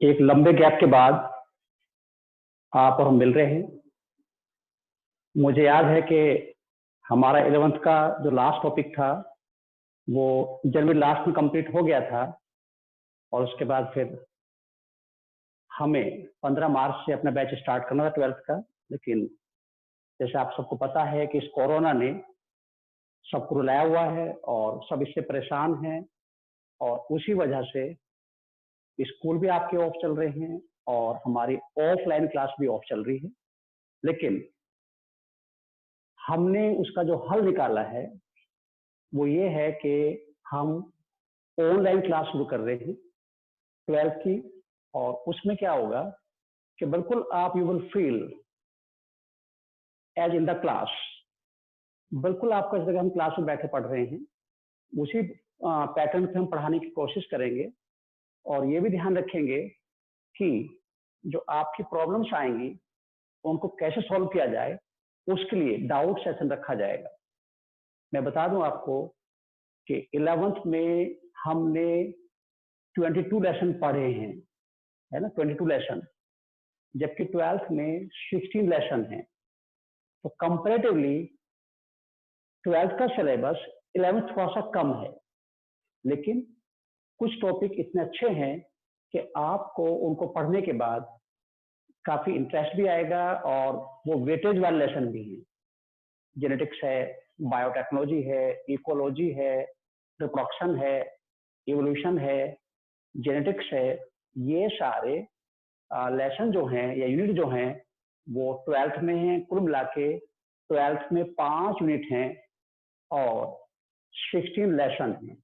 एक लंबे गैप के बाद आप और हम मिल रहे हैं। मुझे याद है कि हमारा 11th का जो लास्ट टॉपिक था वो जनवरी लास्ट में कंप्लीट हो गया था और उसके बाद फिर हमें 15 मार्च से अपना बैच स्टार्ट करना था 12th का। लेकिन जैसे आप सबको पता है कि इस कोरोना ने सबको रुलाया हुआ है और सब इससे परेशान हैं और उसी वजह से स्कूल भी आपके ऑफ चल रहे हैं और हमारी ऑफलाइन क्लास भी ऑफ चल रही है। लेकिन हमने उसका जो हल निकाला है वो ये है कि हम ऑनलाइन क्लास शुरू कर रहे हैं 12th की। और उसमें क्या होगा कि बिल्कुल आप you will feel as in the class, बिल्कुल आपको इस जगह हम क्लास में बैठे पढ़ रहे हैं, उसी पैटर्न से हम पढ़ाने की कोशिश करेंगे। और ये भी ध्यान रखेंगे कि जो आपकी प्रॉब्लम्स आएंगी उनको कैसे सॉल्व किया जाए, उसके लिए डाउट सेशन रखा जाएगा। मैं बता दूं आपको कि 11th में हमने 22 लेसन पढ़े हैं, है ना, 22 लेसन, जबकि 12th में 16 लेसन हैं। तो कंपैरेटिवली 12th का सिलेबस 11th थोड़ा सा कम है, लेकिन कुछ टॉपिक इतने अच्छे हैं कि आपको उनको पढ़ने के बाद काफी इंटरेस्ट भी आएगा और वो वेटेज वाले लेसन भी हैं। जेनेटिक्स है, बायोटेक्नोलॉजी है, इकोलॉजी है, रिप्रोडक्शन है, इवोल्यूशन है, जेनेटिक्स है। ये सारे लेसन जो हैं या यूनिट जो हैं वो 12th में हैं। कुल मिला के 12th में 5 यूनिट हैं और 16 लेसन हैं।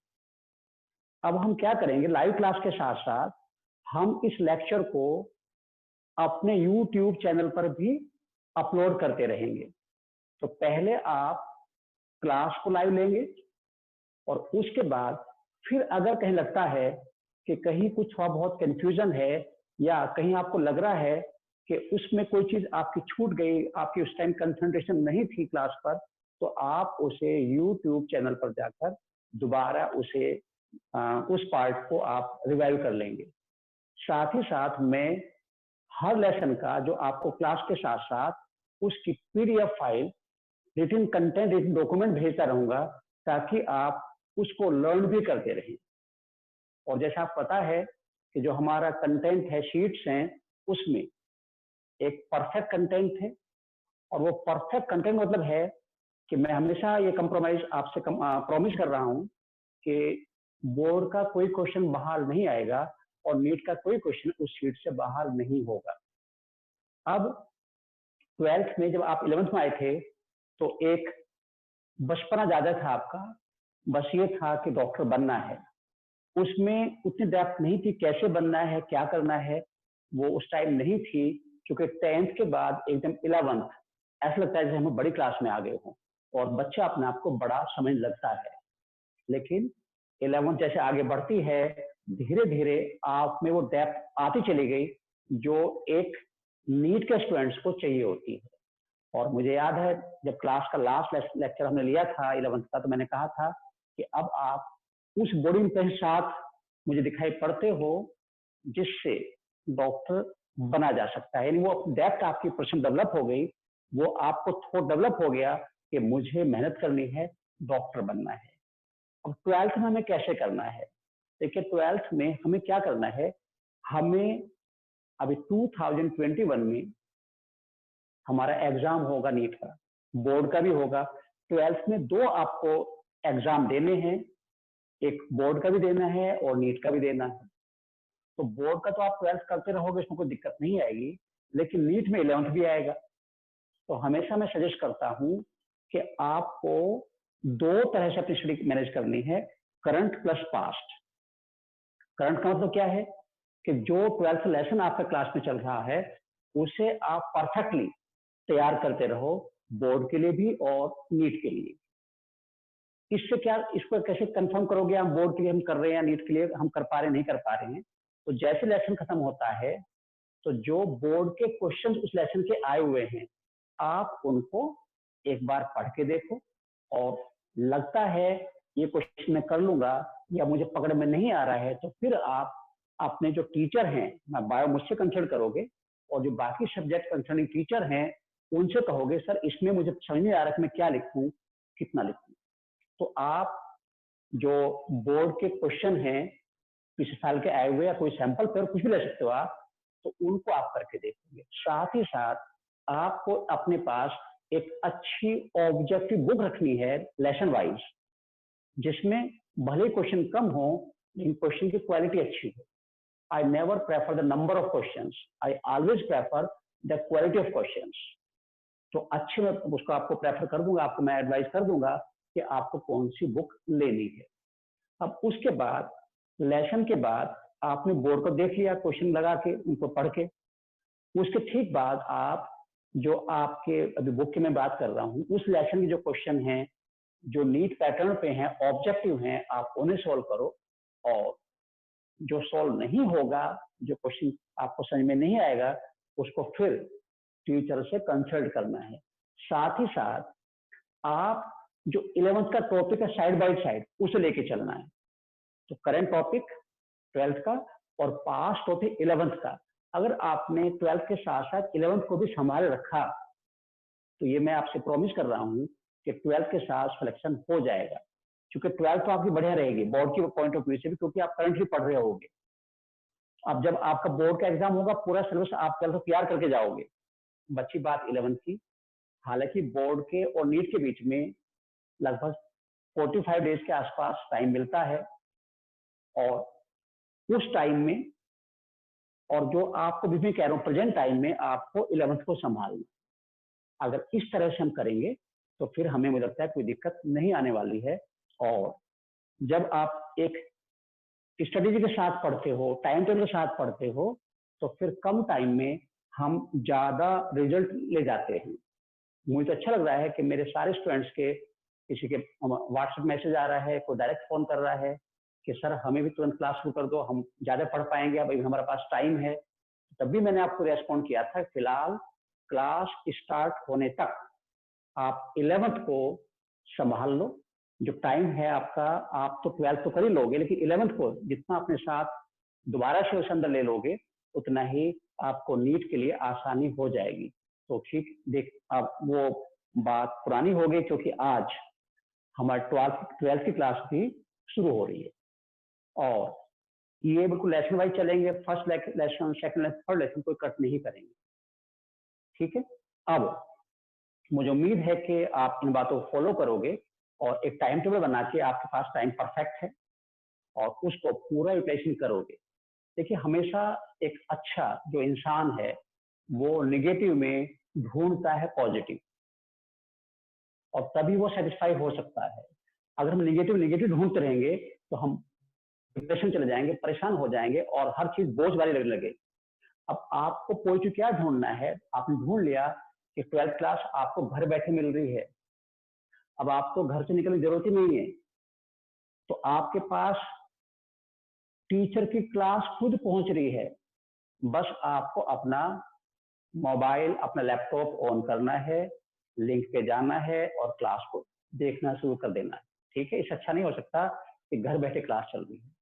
अब हम क्या करेंगे, लाइव क्लास के साथ साथ हम इस लेक्चर को अपने YouTube चैनल पर भी अपलोड करते रहेंगे। तो पहले आप क्लास को लाइव लेंगे और उसके बाद फिर अगर कहीं लगता है कि कहीं कुछ थोड़ा बहुत कंफ्यूजन है या कहीं आपको लग रहा है कि उसमें कोई चीज आपकी छूट गई, आपकी उस टाइम कंसंट्रेशन नहीं थी क्लास पर, तो आप उसे YouTube चैनल पर जाकर दोबारा उसे उस पार्ट को आप रिवाइव कर लेंगे। साथ ही साथ मैं हर लेसन का जो आपको क्लास के साथ साथ उसकी PDF file, written content, written document भेजता रहूंगा ताकि आप उसको लर्न भी करते रहें। और जैसा आप पता है कि जो हमारा कंटेंट है, शीट्स हैं, उसमें एक परफेक्ट कंटेंट है और वो परफेक्ट कंटेंट मतलब है कि मैं हमेशा ये कंप्रोमाइज आपसे प्रॉमिस कर रहा हूं कि बोर्ड का कोई क्वेश्चन बाहर नहीं आएगा और नीट का कोई क्वेश्चन उस शीट से बाहर नहीं होगा। अब 12th में जब आप 11th में आए थे तो एक बचपना ज्यादा था आपका, बस ये था कि डॉक्टर बनना है। उसमें उतनी डेप्थ नहीं थी, कैसे बनना है, क्या करना है, वो उस टाइम नहीं थी। क्योंकि 10th के बाद एकदम 11th ऐसा लगता है जैसे हम बड़ी क्लास में आ गए हों और बच्चा अपने आप को बड़ा समझ लगता है। लेकिन 11th जैसे आगे बढ़ती है, धीरे धीरे आप में वो डेप्थ आती चली गई जो एक नीट के स्टूडेंट्स को चाहिए होती है। और मुझे याद है जब क्लास का लास्ट लेक्चर हमने लिया था 11th का, तो मैंने कहा था कि अब आप उस बोर्डिंग के साथ मुझे दिखाई पड़ते हो जिससे डॉक्टर बना जा सकता है। यानी वो डेप्थ आपकी पर्सन डेवलप हो गई, वो आपको थोड़ा डेवलप हो गया कि मुझे मेहनत करनी है, डॉक्टर बनना है। अब 12th में हमें कैसे करना है? देखिए 12th में हमें क्या करना है, हमें अभी 2021 में हमारा एग्जाम होगा नीट का, बोर्ड का भी होगा। 12th में 2 आपको एग्जाम देने हैं, एक बोर्ड का भी देना है और नीट का भी देना है। तो बोर्ड का तो आप 12th करते रहोगे, इसमें कोई दिक्कत नहीं आएगी, लेकिन नीट में 11th भी आएगा। तो हमेशा मैं सजेस्ट करता हूं कि आपको 2 तरह से अपनी स्टडी मैनेज करनी है, करंट प्लस पास्ट। करंट का मतलब क्या है कि जो 12th लेसन आपका क्लास में चल रहा है उसे आप परफेक्टली तैयार करते रहो, बोर्ड के लिए भी और नीट के लिए। इससे क्या, इसको कैसे कंफर्म करोगे हम बोर्ड के लिए हम कर रहे हैं या नीट के लिए हम कर पा रहे हैं नहीं कर पा रहे हैं? तो जैसे लेसन खत्म होता है तो जो बोर्ड के क्वेश्चन उस लेसन के आए हुए हैं आप उनको एक बार पढ़ के देखो, और लगता है ये क्वेश्चन मैं कर लूंगा या मुझे पकड़ में नहीं आ रहा है तो फिर आप अपने जो टीचर हैं, मैं बायो मुझसे कंसल्ट करोगे, और जो बाकी सब्जेक्ट कंसर्निंग टीचर हैं उनसे कहोगे सर इसमें मुझे समझ नहीं आ रहा कि मैं क्या लिखूं, कितना लिखूं। तो आप जो बोर्ड के क्वेश्चन हैं पिछले साल के आए हुए या कोई सैंपल पेपर कुछ भी ले सकते हो आप, तो उनको आप करके देखोगे। साथ ही साथ आपको अपने पास एक अच्छी ऑब्जेक्टिव बुक रखनी है लेसन वाइज, जिसमें भले क्वेश्चन कम हो लेकिन क्वेश्चन की क्वालिटी अच्छी हो। I never prefer the number of questions. I always prefer the quality of questions. तो अच्छे में उसको आपको प्रेफर कर दूंगा, आपको मैं एडवाइस कर दूंगा कि आपको कौन सी बुक लेनी है। अब उसके बाद लेसन के बाद आपने बोर्ड को देख लिया क्वेश्चन लगा के उनको पढ़ के, उसके ठीक बाद आप जो आपके अभी बुक की मैं बात कर रहा हूँ उस लेसन के जो क्वेश्चन हैं जो नीट पैटर्न पे हैं, ऑब्जेक्टिव हैं, आप उन्हें सॉल्व करो। और जो सॉल्व नहीं होगा, जो क्वेश्चन आपको समझ में नहीं आएगा, उसको फिर टीचर से कंसल्ट करना है। साथ ही साथ आप जो 11th का टॉपिक है साइड बाय साइड उसे लेके चलना है। तो करंट टॉपिक 12th का और पास्ट टॉपिक 11th का, अगर आपने 12th के साथ साथ 11th को भी संभाल रखा तो ये मैं आपसे प्रॉमिस कर रहा हूं कि 12th के साथ सिलेक्शन हो जाएगा। क्योंकि 12th तो आपकी बढ़िया रहेगी बोर्ड की पॉइंट ऑफ व्यू से भी, क्योंकि आप करंटली पढ़ रहे होगे। अब जब आपका बोर्ड का एग्जाम होगा पूरा सिलेबस आप 12th तैयार करके जाओगे। बची बात 11th की। हालांकि बोर्ड के और नीट के बीच में लगभग 45 डेज के आसपास टाइम मिलता है, और उस टाइम में और जो आपको भी मैं कह रहा हूँ प्रेजेंट टाइम में आपको 11th को संभालना। अगर इस तरह से हम करेंगे तो फिर हमें मुझे लगता है कोई दिक्कत नहीं आने वाली है। और जब आप एक स्ट्रेटेजी के साथ पढ़ते हो, टाइम टेबल के साथ पढ़ते हो, तो फिर कम टाइम में हम ज्यादा रिजल्ट ले जाते हैं। मुझे तो अच्छा लग रहा है कि मेरे सारे स्टूडेंट्स के किसी के व्हाट्सएप मैसेज आ रहा है, कोई डायरेक्ट फोन कर रहा है कि सर हमें भी तुरंत क्लास शुरू कर दो, हम ज्यादा पढ़ पाएंगे, अब हमारे पास टाइम है। तब भी मैंने आपको रेस्पॉन्ड किया था, फिलहाल क्लास स्टार्ट होने तक आप 11th को संभाल लो। जो टाइम है आपका, आप तो 12th तो कर ही लोगे, लेकिन 11th को जितना अपने साथ दोबारा से उस अंदर ले लोगे उतना ही आपको नीट के लिए आसानी हो जाएगी। तो ठीक देख, अब वो बात पुरानी हो गई क्योंकि आज हमारी 12th की क्लास भी शुरू हो रही है, और ये बिल्कुल लेसन वाइज चलेंगे। First lesson, second lesson, third lesson कोई कट नहीं करेंगे, ठीक है। अब मुझे उम्मीद है कि आप इन बातों को फॉलो करोगे और एक टाइम टेबल बना के आपके पास टाइम परफेक्ट है और उसको पूरा यूटिलाइजेशन करोगे। देखिए, हमेशा एक अच्छा जो इंसान है वो निगेटिव में ढूंढता है पॉजिटिव, और तभी वो सेटिस्फाई हो सकता है। अगर हम निगेटिव ढूंढते रहेंगे तो हम डिप्रेशन चले जाएंगे, परेशान हो जाएंगे और हर चीज बोझ वाली लगने लगे। अब आपको पॉजिटिव क्या ढूंढना है, आपने ढूंढ लिया कि 12th क्लास आपको घर बैठे मिल रही है, अब आपको घर से निकलने की जरूरत ही नहीं है, तो आपके पास टीचर की क्लास खुद पहुंच रही है। बस आपको अपना मोबाइल, अपना लैपटॉप ऑन करना है, लिंक पे जाना है और क्लास को देखना शुरू कर देना है, ठीक है। इससे अच्छा नहीं हो सकता कि घर बैठे क्लास चल रही है।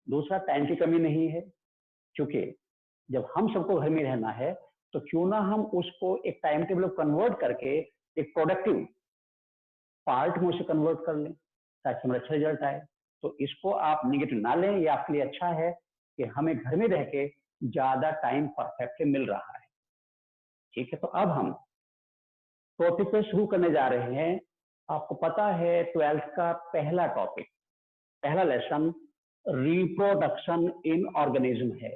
दूसरा, टाइम की कमी नहीं है, क्योंकि जब हम सबको घर में रहना है तो क्यों ना हम उसको एक टाइम टेबल कन्वर्ट करके एक प्रोडक्टिव पार्ट में उसे कन्वर्ट कर लें ताकि हमारा अच्छा रिजल्ट आए। तो इसको आप निगेटिव ना लें, ये आपके लिए अच्छा है कि हमें घर में रह के ज्यादा टाइम परफेक्टली मिल रहा है, ठीक है। तो अब हम टॉपिक पे शुरू करने जा रहे हैं। आपको पता है 12th का पहला टॉपिक, पहला लेसन रिप्रोडक्शन इन ऑर्गेनिज्म है,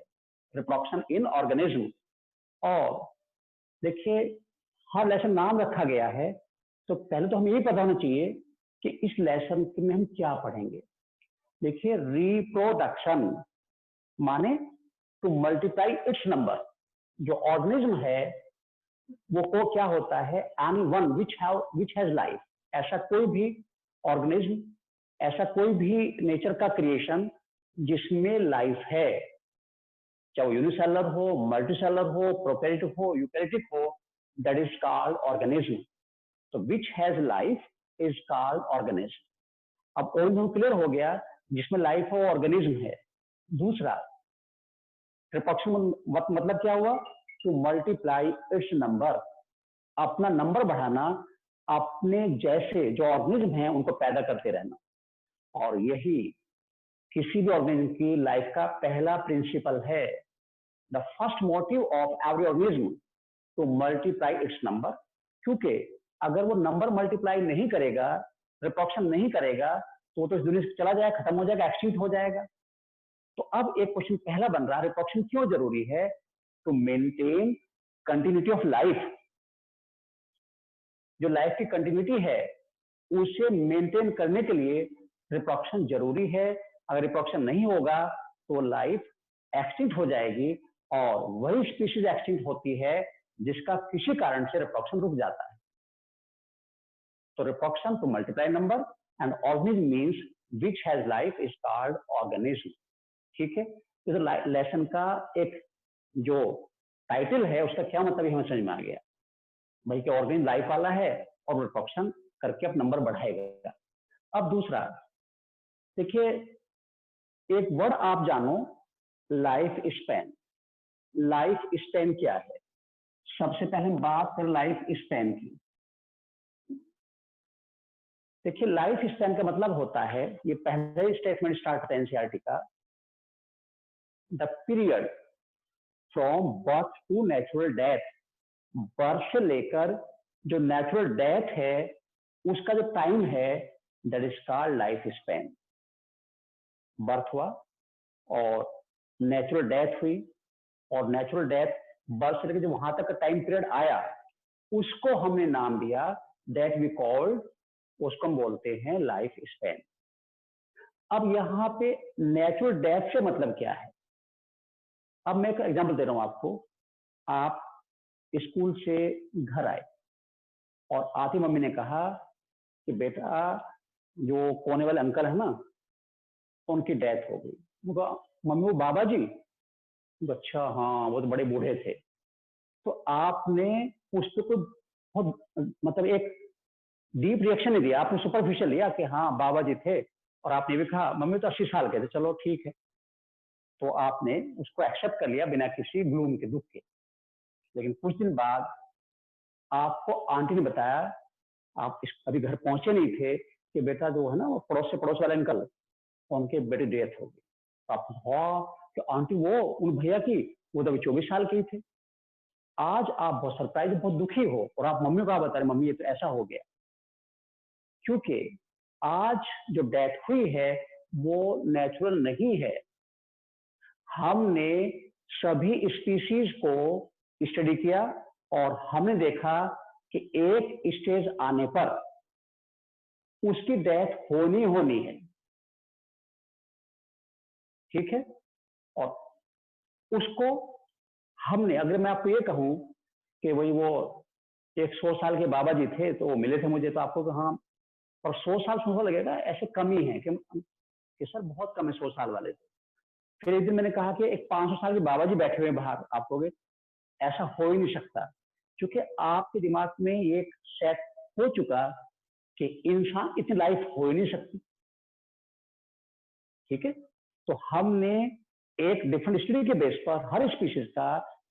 रिप्रोडक्शन इन ऑर्गेनिज्म। और देखिए, हर लेसन नाम रखा गया है, तो पहले तो हमें ये पता होना चाहिए कि इस लेसन में हम क्या पढ़ेंगे। देखिए, रिप्रोडक्शन माने टू मल्टीप्लाई इट्स नंबर। जो ऑर्गेनिज्म है वो को क्या होता है, any one which has life. ऐसा कोई भी ऑर्गेनिज्म, ऐसा कोई भी नेचर का क्रिएशन जिसमें लाइफ है, चाहे वो यूनिसेलर हो, मल्टीसेलर हो, प्रोकैरियोटिक हो, यूकैरियोटिक हो, दैट इज कॉल्ड ऑर्गेनिज्म। तो which has life is called organism. अब ऑर्गेनिज्म क्लियर हो गया, जिसमें लाइफ हो ऑर्गेनिज्म है। दूसरा, रिप्रोडक्शन मतलब क्या हुआ? टू मल्टीप्लाई इट्स नंबर, अपना नंबर बढ़ाना, अपने जैसे जो ऑर्गेनिज्म हैं उनको पैदा करते रहना। और यही किसी भी ऑर्गेनिज्म की लाइफ का पहला प्रिंसिपल है। The first motive of every organism to multiply it's number, क्योंकि अगर वो नंबर मल्टीप्लाई नहीं करेगा, रिप्रोडक्शन नहीं करेगा, तो इस दुनिया से चला जाएगा, खत्म हो जाएगा, एक्सटिंक्ट हो जाएगा। तो अब एक क्वेश्चन पहला बन रहा है, रिप्रोडक्शन क्यों जरूरी है? To maintain continuity of life. जो लाइफ की कंटिन्यूटी है उसे मेंटेन करने के लिए रिप्रोडक्शन जरूरी है। अगर रिप्रोडक्शन नहीं होगा तो लाइफ एक्सटिंक्ट हो जाएगी, और वही स्पीशीज एक्सटिंक्ट होती है जिसका किसी कारण से रिप्रोडक्शन रुक जाता है। तो reproduction to multiply number and organism means which has life is called organism. ठीक है, तो लेसन का एक जो टाइटल है उसका क्या मतलब हमें समझ में आ गया भाई कि ऑर्गेनिज्म लाइफ वाला है और रिप्रोडक्शन करके अब नंबर बढ़ाएगा। अब दूसरा देखिए, एक वर्ड आप जानो, लाइफ स्पैन। लाइफ स्पैन क्या है? सबसे पहले हम बात करें लाइफ स्पैन की। देखिए, लाइफ स्पैन का मतलब होता है, ये पहले ही स्टेटमेंट स्टार्ट होता है एनसीईआरटी का, the period from birth to natural death. Birth से लेकर जो नेचुरल डेथ है उसका जो टाइम है, that is called life span. Birth हुआ और नेचुरल डेथ हुई, और नेचुरल डेथ बर्थ से लेकर जो वहां तक का टाइम पीरियड आया उसको हमने नाम दिया, दैट वी कॉल्ड, उसको हम बोलते हैं लाइफ स्पैन। अब यहाँ पे नेचुरल डेथ से मतलब क्या है? अब मैं एक एग्जांपल दे रहा हूं आपको। आप स्कूल से घर आए और आती मम्मी ने कहा कि बेटा जो कोने वाले अंकल है ना, उनकी डेथ हो गई। मम्मी वो बाबा जी? अच्छा हाँ, वो तो बड़े बूढ़े थे। तो आपने उस पर कोई बहुत मतलब एक डीप रिएक्शन नहीं दिया, आपने सुपरफिशियल लिया कि हाँ बाबा जी थे, और आपने भी कहा मम्मी तो 80 साल के थे, चलो ठीक है। तो आपने उसको एक्सेप्ट कर लिया बिना किसी ग्लूम के, दुख के। लेकिन कुछ दिन बाद आपको आंटी ने बताया, आप अभी घर पहुंचे नहीं थे, कि बेटा जो है ना वो पड़ोस वाले अंकल, उनके बेटे डेथ हो गई। तो आप कि आंटी वो उन भैया की, वो तो अभी 24 साल के ही थे। आज आप बहुत सरप्राइज, बहुत दुखी हो, और आप मम्मी को बता रहे मम्मी ये तो ऐसा हो गया, क्योंकि आज जो डेथ हुई है वो नेचुरल नहीं है। हमने सभी स्पीशीज को स्टडी किया और हमने देखा कि एक स्टेज आने पर उसकी डेथ होनी है। ठीक है, और उसको हमने, अगर मैं आपको ये कहूं कि वही वो 100 साल के बाबा जी थे तो वो मिले थे मुझे, तो आपको हाँ, और 100 साल सुनने लगेगा ऐसे कम ही है कि सर बहुत कम है 100 साल वाले। फिर एक दिन मैंने कहा कि एक 500 साल के बाबा जी बैठे हुए बाहर, आप कहोगे ऐसा हो ही नहीं सकता, क्योंकि आपके दिमाग में ये सेट हो चुका कि इंसान इतनी लाइफ हो ही नहीं सकती। ठीक है, तो हमने एक डिफरेंट स्टडी के बेस पर हर स्पीशीज का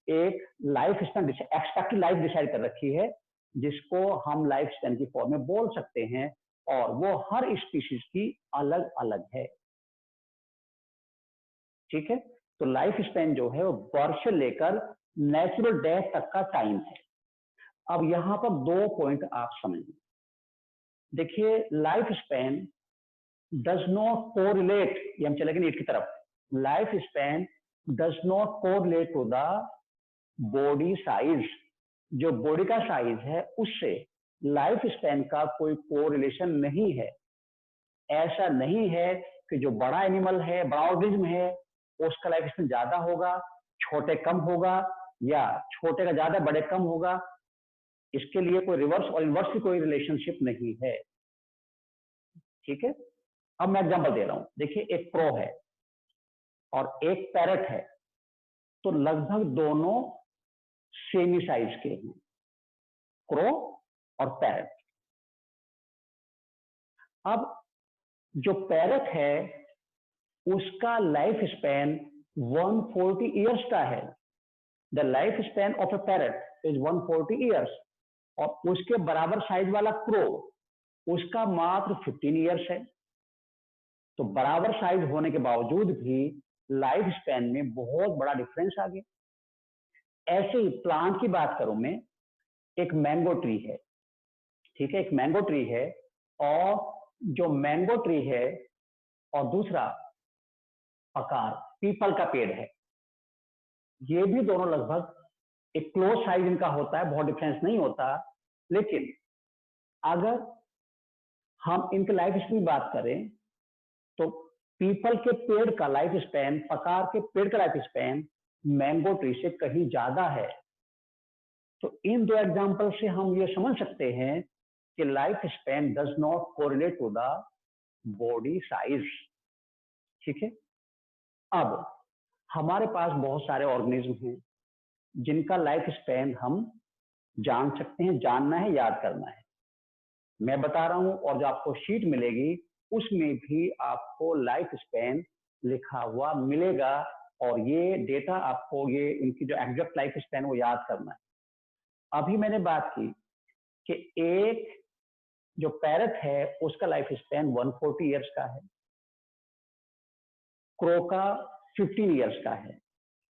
एक life span, expected life decide कर रखी है, जिसको हम लाइफ स्पैन की फॉर्म में बोल सकते हैं, और वो हर स्पीशीज की अलग अलग है। ठीक है, तो लाइफ स्पैन जो है वो बर्थ से लेकर नेचुरल डेथ तक का टाइम है। अब यहां पर 2 पॉइंट आप समझिए। देखिए, life span does not correlate, ये हम चलेंगे नीट की तरफ, life span does not correlate to the body size. जो बॉडी का साइज है उससे लाइफ स्पैन का कोई कोरिलेशन नहीं है। ऐसा नहीं है कि जो बड़ा एनिमल है, बड़ा ऑर्गेनिज्म है, उसका लाइफ स्पैन ज्यादा होगा, छोटे कम होगा, या छोटे का ज्यादा बड़े कम होगा। इसके लिए कोई रिवर्स और इनवर्स की कोई रिलेशनशिप नहीं है। ठीक है, अब मैं एग्जांपल दे रहा हूं। देखिए, एक क्रो है और एक पैरट है, तो लगभग दोनों सेमी साइज के हैं, क्रो और पैरट। अब जो पैरट है उसका लाइफ स्पैन 140 ईयर्स का है। The life span of A parrot is 140 years. और उसके बराबर साइज वाला क्रो, उसका मात्र 15 ईयर्स है। तो बराबर साइज होने के बावजूद भी लाइफ स्पैन में बहुत बड़ा डिफरेंस आ गया। ऐसे ही प्लांट की बात करूं मैं, एक मैंगो ट्री है, ठीक है, एक मैंगो ट्री है, और जो मैंगो ट्री है और दूसरा पकार पीपल का पेड़ है, ये भी दोनों लगभग एक क्लोज साइज इनका होता है, बहुत डिफरेंस नहीं होता। लेकिन अगर हम इनके लाइफ स्पैन की बात करें तो पीपल के पेड़ का लाइफ स्पैन, पकार के पेड़ का लाइफ स्पैन मैंगो ट्री से कहीं ज्यादा है। तो इन दो एग्जांपल से हम ये समझ सकते हैं कि life span does not correlate to the body size, ठीक है। अब हमारे पास बहुत सारे ऑर्गेनिज्म हैं जिनका लाइफ स्पैन हम जान सकते हैं, जानना है, याद करना है। मैं बता रहा हूं, और जो आपको शीट मिलेगी उसमें भी आपको लाइफ स्पैन लिखा हुआ मिलेगा, और ये डेटा आपको, ये इनकी जो एग्जैक्ट लाइफ स्पैन वो याद करना है। अभी मैंने बात की कि एक जो पैरट है उसका लाइफ स्पैन 140 ईयर्स का है, क्रो का 15 ईयर्स का है।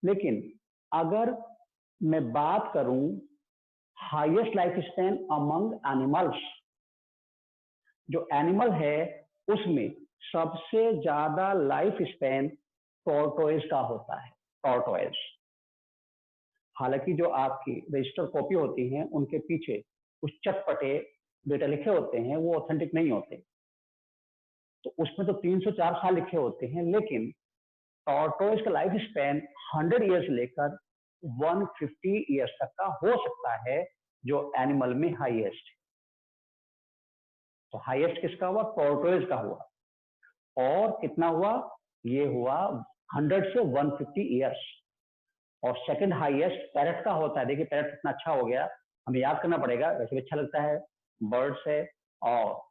लेकिन अगर मैं बात करूं highest life span among animals, जो एनिमल है उसमें सबसे ज्यादा लाइफ स्पैन टॉर्टोइज का होता है, टॉर्टोइज। हालांकि जो आपकी रजिस्टर कॉपी होती हैं उनके पीछे कुछ चटपटे डेटा लिखे होते हैं, वो ऑथेंटिक नहीं होते। तो उसमें तो 304 साल लिखे होते हैं, लेकिन टॉर्टोइज का लाइफ स्पैन 100 ईयर्स लेकर 150 ईयर्स तक का हो सकता है, जो एनिमल में हाईएस्ट। तो हाईएस्ट किसका हुआ? टॉर्टोइज का हुआ। और कितना हुआ? ये हुआ 100 से 150 ईयर्स। और सेकंड हाईएस्ट पैरट का होता है। देखिए पैरट कितना अच्छा हो गया, हमें याद करना पड़ेगा, वैसे भी अच्छा लगता है, बर्ड्स है और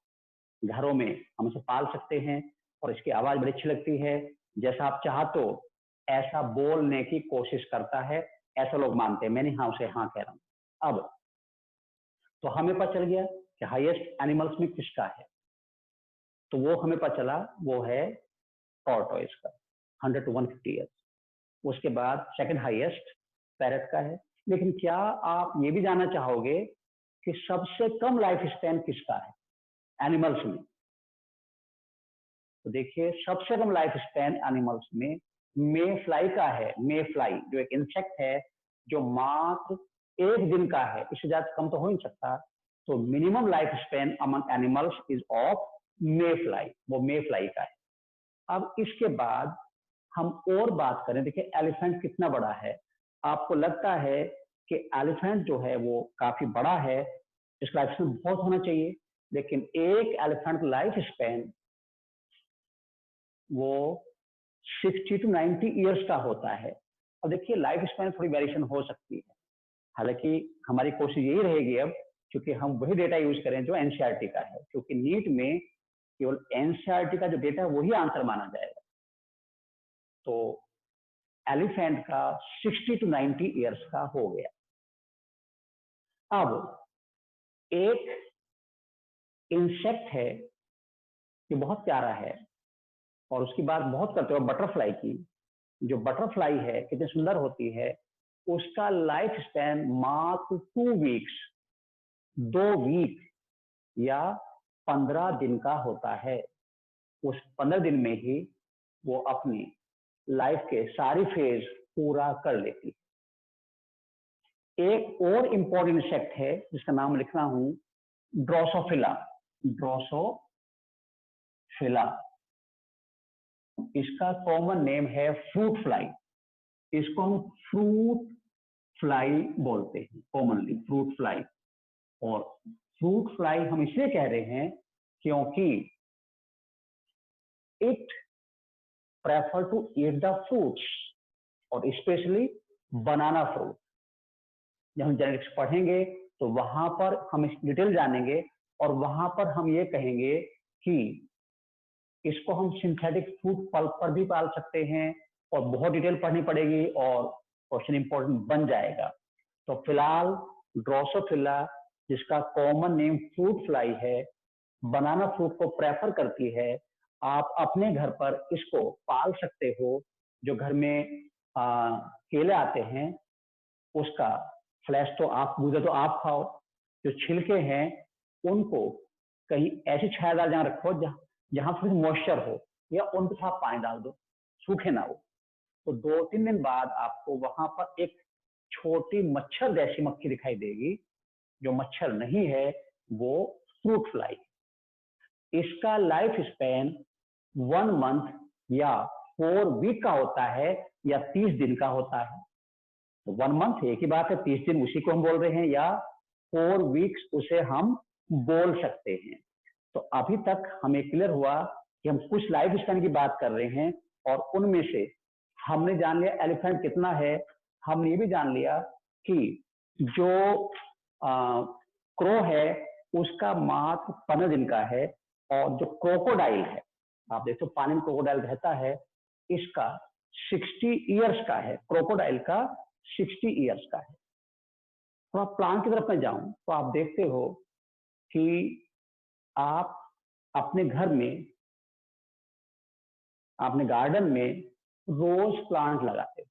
घरों में हम इसे पाल सकते हैं, और इसकी आवाज बड़ी अच्छी लगती है। जैसा आप चाहते हो ऐसा बोलने की कोशिश करता है, ऐसा लोग मानते हैं, मैंने हाँ उसे हाँ कह रहा हूं। अब तो हमें पता चल गया कि हाईएस्ट एनिमल्स में किसका है, तो वो हमें पता चला वो है टॉर्टोइज का, 100 to 150 ईयर्स। उसके बाद सेकंड हाईएस्ट पैरट का है। लेकिन क्या आप ये भी जानना चाहोगे कि सबसे कम लाइफ स्पैन किसका है एनिमल्स में? तो देखिए सबसे कम लाइफ स्पैन एनिमल्स में मे फ्लाई का है। मे फ्लाई जो एक इंसेक्ट है जो मात्र 1 दिन का है, इससे ज्यादा कम तो हो नहीं सकता। तो minimum life span among animals is of May fly, वो मे फ्लाई का है। अब इसके बाद हम और बात करें, देखिए एलिफेंट कितना बड़ा है। आपको लगता है कि एलिफेंट जो है वो काफी बड़ा है, इसका लाइफ स्पैन बहुत होना चाहिए, लेकिन एक एलिफेंट लाइफ स्पैन वो 60 to 90 ईयर्स का होता है। अब देखिए लाइफ स्पैन थोड़ी वेरिएशन हो सकती है, हालांकि हमारी कोशिश यही रहेगी अब, क्योंकि हम वही डेटा यूज करें जो एनसीईआरटी का है, क्योंकि नीट में केवल एनसीईआरटी का जो डेटा है वही आंसर माना जाएगा। तो एलिफेंट का 60 to 90 ईयर्स का हो गया। अब एक इंसेक्ट है ये बहुत प्यारा है, और उसकी बात बहुत करते हो बटरफ्लाई की। जो बटरफ्लाई है कितनी सुंदर होती है, उसका लाइफ स्पैन मात्र 2 वीक्स, 2 वीक या 15 दिन का होता है। उस 15 दिन में ही वो अपनी लाइफ के सारी फेज पूरा कर लेती है। एक और इंपॉर्टेंट इंसेक्ट है जिसका नाम लिख रहा हूं, ड्रोसोफिला। ड्रोसोफिला, इसका कॉमन नेम है फ्रूट फ्लाई। इसको हम फ्रूट फ्लाई बोलते हैं कॉमनली, फ्रूट फ्लाई। और फ्रूट फ्लाई हम इसलिए कह रहे हैं क्योंकि it prefer to eat the fruits, और स्पेशली बनाना फ्रूट। जब हम जेनेटिक्स पढ़ेंगे तो वहां पर हम इस डिटेल जानेंगे, और वहां पर हम ये कहेंगे कि इसको हम सिंथेटिक फ्रूट पल्प पर भी पाल सकते हैं, और बहुत डिटेल पढ़नी पड़ेगी और क्वेश्चन इंपॉर्टेंट बन जाएगा। तो फिलहाल ड्रोसोफिला, जिसका कॉमन नेम फ्रूट फ्लाई है, बनाना फ्रूट को प्रेफर करती है। आप अपने घर पर इसको पाल सकते हो। जो घर में केले आते हैं उसका फ्लैश तो आप गूदा तो आप खाओ, जो छिलके हैं उनको कहीं ऐसी छायादार जगह रखो जहां थोड़ी मॉइस्चर हो, या उन पर थोड़ा पानी डाल दो, सूखे ना हो। तो 2-3 दिन बाद आपको वहां पर एक छोटी मच्छर जैसी मक्खी दिखाई देगी। जो मच्छर नहीं है वो फ्रूट फ्लाई। इसका लाइफ स्पैन 1 मंथ या 4 वीक का होता है या 30 दिन का होता है। तो 1 मंथ एक ही बात है, 30 दिन उसी को हम बोल रहे हैं, या 4 वीक्स उसे हम बोल सकते हैं। तो अभी तक हमें क्लियर हुआ कि हम कुछ लाइफ स्पैन की बात कर रहे हैं और उनमें से हमने जान लिया एलिफेंट कितना है। हमने ये भी जान लिया कि जो क्रो है उसका मात्र 15 दिन का है, और जो क्रोकोडाइल है, आप देखो पानी में क्रोकोडाइल रहता है, इसका 60 ईयर्स का है। क्रोकोडाइल का 60 ईयर्स का है। तो आप प्लांट की तरफ में जाऊं तो आप देखते हो कि आप अपने घर में, अपने गार्डन में रोज प्लांट लगाते हो।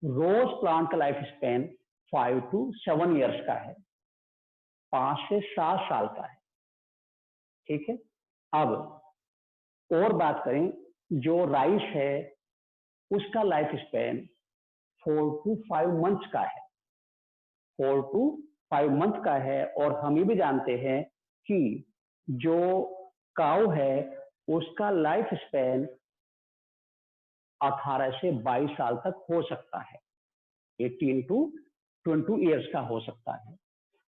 रोज प्लांट का लाइफ स्पैन 5 to 7 ईयर्स का है, 5 से 7 साल का है। ठीक है। अब और बात करें, जो राइस है उसका लाइफ स्पैन 4 to 5 मंथ्स का है, 4 to 5 मंथ का है। और हम ये भी जानते हैं कि जो काऊ है उसका लाइफ स्पैन 18 से 22 साल तक हो सकता है, 18 to 20 ईयर्स का हो सकता है।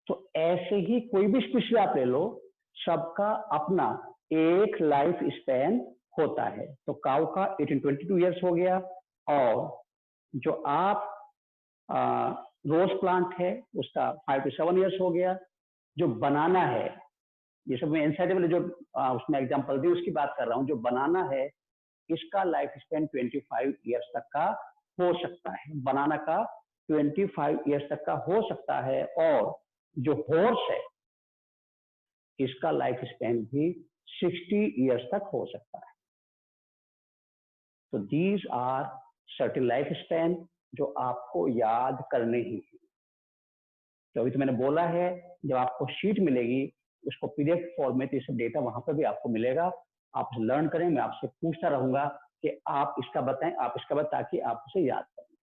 तो ऐसे ही कोई भी स्पीशीज आप ले लो, सबका अपना एक लाइफ स्पैन होता है। तो काऊ का 18-22 ईयर्स हो गया, और जो आप रोज प्लांट है उसका 5 to 7 ईयर्स हो गया। जो बनाना है, ये सब मैं इनसाइड वाले जो उसमें एग्जांपल दी उसकी बात कर रहा हूं। जो बनाना है इसका लाइफ स्पैन 25 ईयर्स तक का हो सकता है। बनाना का 25 ईयर्स तक का हो सकता है। और जो हॉर्स है इसका लाइफ स्पैन भी 60 ईयर्स तक हो सकता है। तो these are certain life span जो आपको याद करने ही है। तो अभी तो मैंने बोला है, जब आपको शीट मिलेगी उसको पीडीएफ फॉर्म में, तो ये सब डेटा वहां पर भी आपको मिलेगा। आप लर्न करें, मैं आपसे पूछता रहूंगा कि आप इसका बताएं, आप इसका बताएं, ताकि आप उसे याद करें।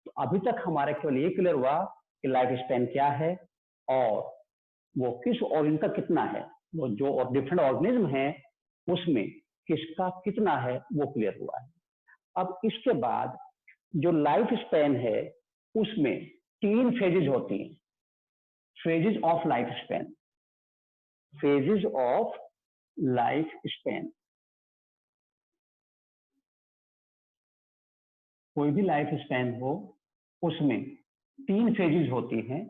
तो अभी तक हमारा केवल ये क्लियर हुआ कि लाइफ स्पैन क्या है और वो किस ऑर्गन का कितना है, वो जो और डिफरेंट ऑर्गेनिज्म है उसमें किसका कितना है वो क्लियर हुआ है। अब इसके बाद जो लाइफ स्पैन है उसमें 3 फेजेज होती हैं। Phases of life span, phases of life span. कोई भी लाइफ स्पैन हो उसमें 3 फेजेज होती हैं।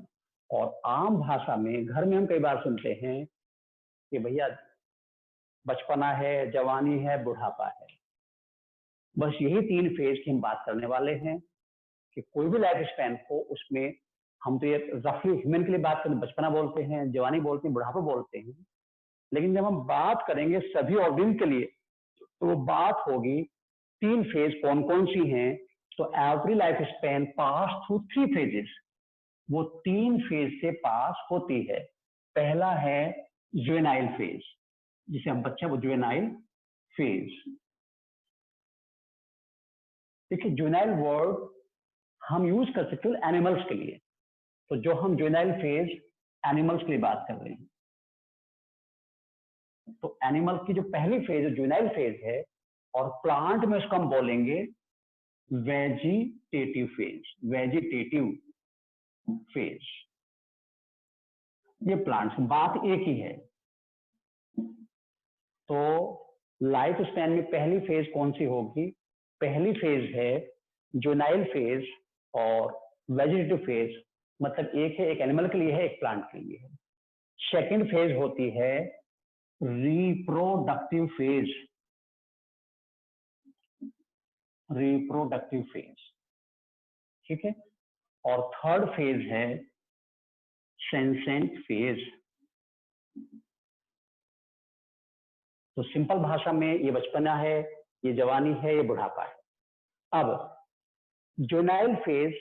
और आम भाषा में घर में हम कई बार सुनते हैं कि भैया बचपना है, जवानी है, बुढ़ापा है। बस यही 3 फेज की हम बात करने वाले हैं कि कोई भी लाइफ स्पैन हो उसमें हम तो ये रफली ह्यूमन के लिए बात करें, बचपना बोलते हैं, जवानी बोलते हैं, बुढ़ापा बोलते हैं। लेकिन जब हम बात करेंगे सभी ऑर्गेनिज्म के लिए तो वो बात होगी 3 फेज कौन कौन सी हैं। तो every life span pass through 3 phases, वो 3 फेज से पास होती है। पहला है जुवेनाइल फेज, जिसे हम बच्चे वो जुवेनाइल फेज। देखिए जुवेनाइल वर्ड हम यूज कर सकते हैं एनिमल्स के लिए। तो जो हम जुवेनाइल फेज एनिमल्स के लिए बात कर रहे हैं, तो एनिमल की जो पहली फेज जुवेनाइल फेज है, और प्लांट में उसको हम बोलेंगे वेजिटेटिव फेज, वेजिटेटिव फेज। ये प्लांट्स बात एक ही है। तो लाइफ स्पैन में पहली फेज कौन सी होगी? पहली फेज है जुवेनाइल फेज और वेजिटेटिव फेज, मतलब एक है, एक एनिमल के लिए है, एक प्लांट के लिए है। सेकंड फेज होती है रिप्रोडक्टिव फेज। रिप्रोडक्टिव फेज, ठीक है। और थर्ड फेज है सेंसेंट फेज। तो सिंपल भाषा में ये बचपना है, ये जवानी है, ये बुढ़ापा है। अब juvenile phase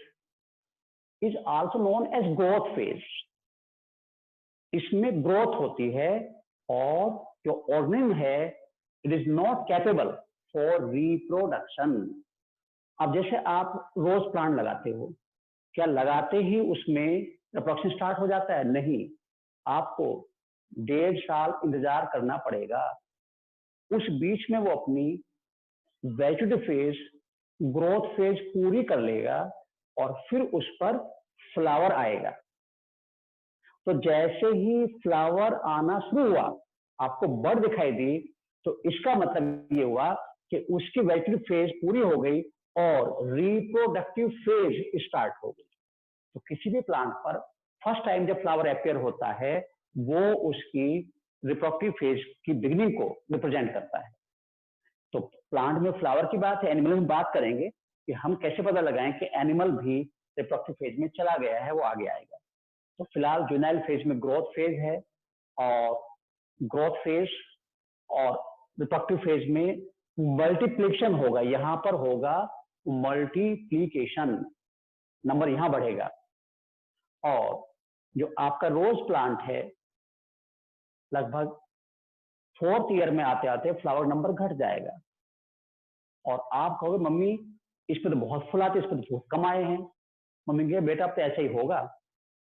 is also known as growth phase. इसमें ग्रोथ होती है और जो ऑर्गेनिज्म है it is not capable for reproduction. अब जैसे आप रोज प्लांट लगाते हो, क्या लगाते ही उसमें रिप्रोडक्शन स्टार्ट हो जाता है? नहीं, आपको 1.5 साल इंतजार करना पड़ेगा। उस बीच में वो अपनी वेजिटेटिव फेज, ग्रोथ फेज पूरी कर लेगा और फिर उस पर फ्लावर आएगा। तो जैसे ही फ्लावर आना शुरू हुआ, आपको बर्ड दिखाई दी, तो इसका मतलब ये हुआ कि उसकी वेजिटेटिव फेज पूरी हो गई और रिप्रोडक्टिव फेज स्टार्ट हो गई। तो किसी भी प्लांट पर फर्स्ट टाइम जब फ्लावर अपेयर होता है, वो उसकी रिप्रोडक्टिव फेज की बिगिनिंग को रिप्रेजेंट करता है। तो प्लांट में फ्लावर की बात है, एनिमल में बात करेंगे कि हम कैसे पता लगाएं कि एनिमल भी रिप्रोडक्टिव फेज में चला गया है, वो आगे आएगा। तो फिलहाल जुनाइल फेज में ग्रोथ फेज है, और ग्रोथ फेज और रिप्रोडक्टिव फेज में मल्टीप्लिकेशन होगा। यहां पर होगा मल्टीप्लीकेशन, नंबर यहां बढ़ेगा। और जो आपका रोज प्लांट है, लगभग 4th ईयर में आते आते फ्लावर नंबर घट जाएगा। और आप कहोगे मम्मी इस पे तो बहुत फूल आते, इस पे तो बहुत कम आए हैं। मम्मी कहे बेटा अब तो ऐसा ही होगा,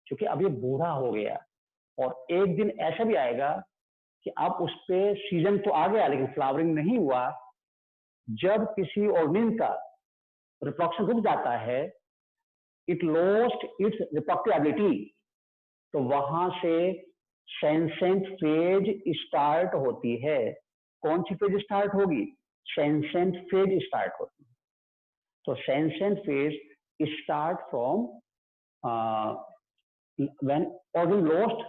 क्योंकि अब ये बूढ़ा हो गया। और एक दिन ऐसा भी आएगा कि अब उस पे सीजन तो आ गया लेकिन फ्लावरिंग नहीं हुआ। जब किसी ऑर्गेनिज्म का रिप्रोडक्शन रुक जाता है, it lost its reproductive ability, तो वहां से सेंसेंट फेज स्टार्ट होती है। कौन सी फेज स्टार्ट होगी? सेंसेंट फेज स्टार्ट होती है। तो senescent phase start from when organism lost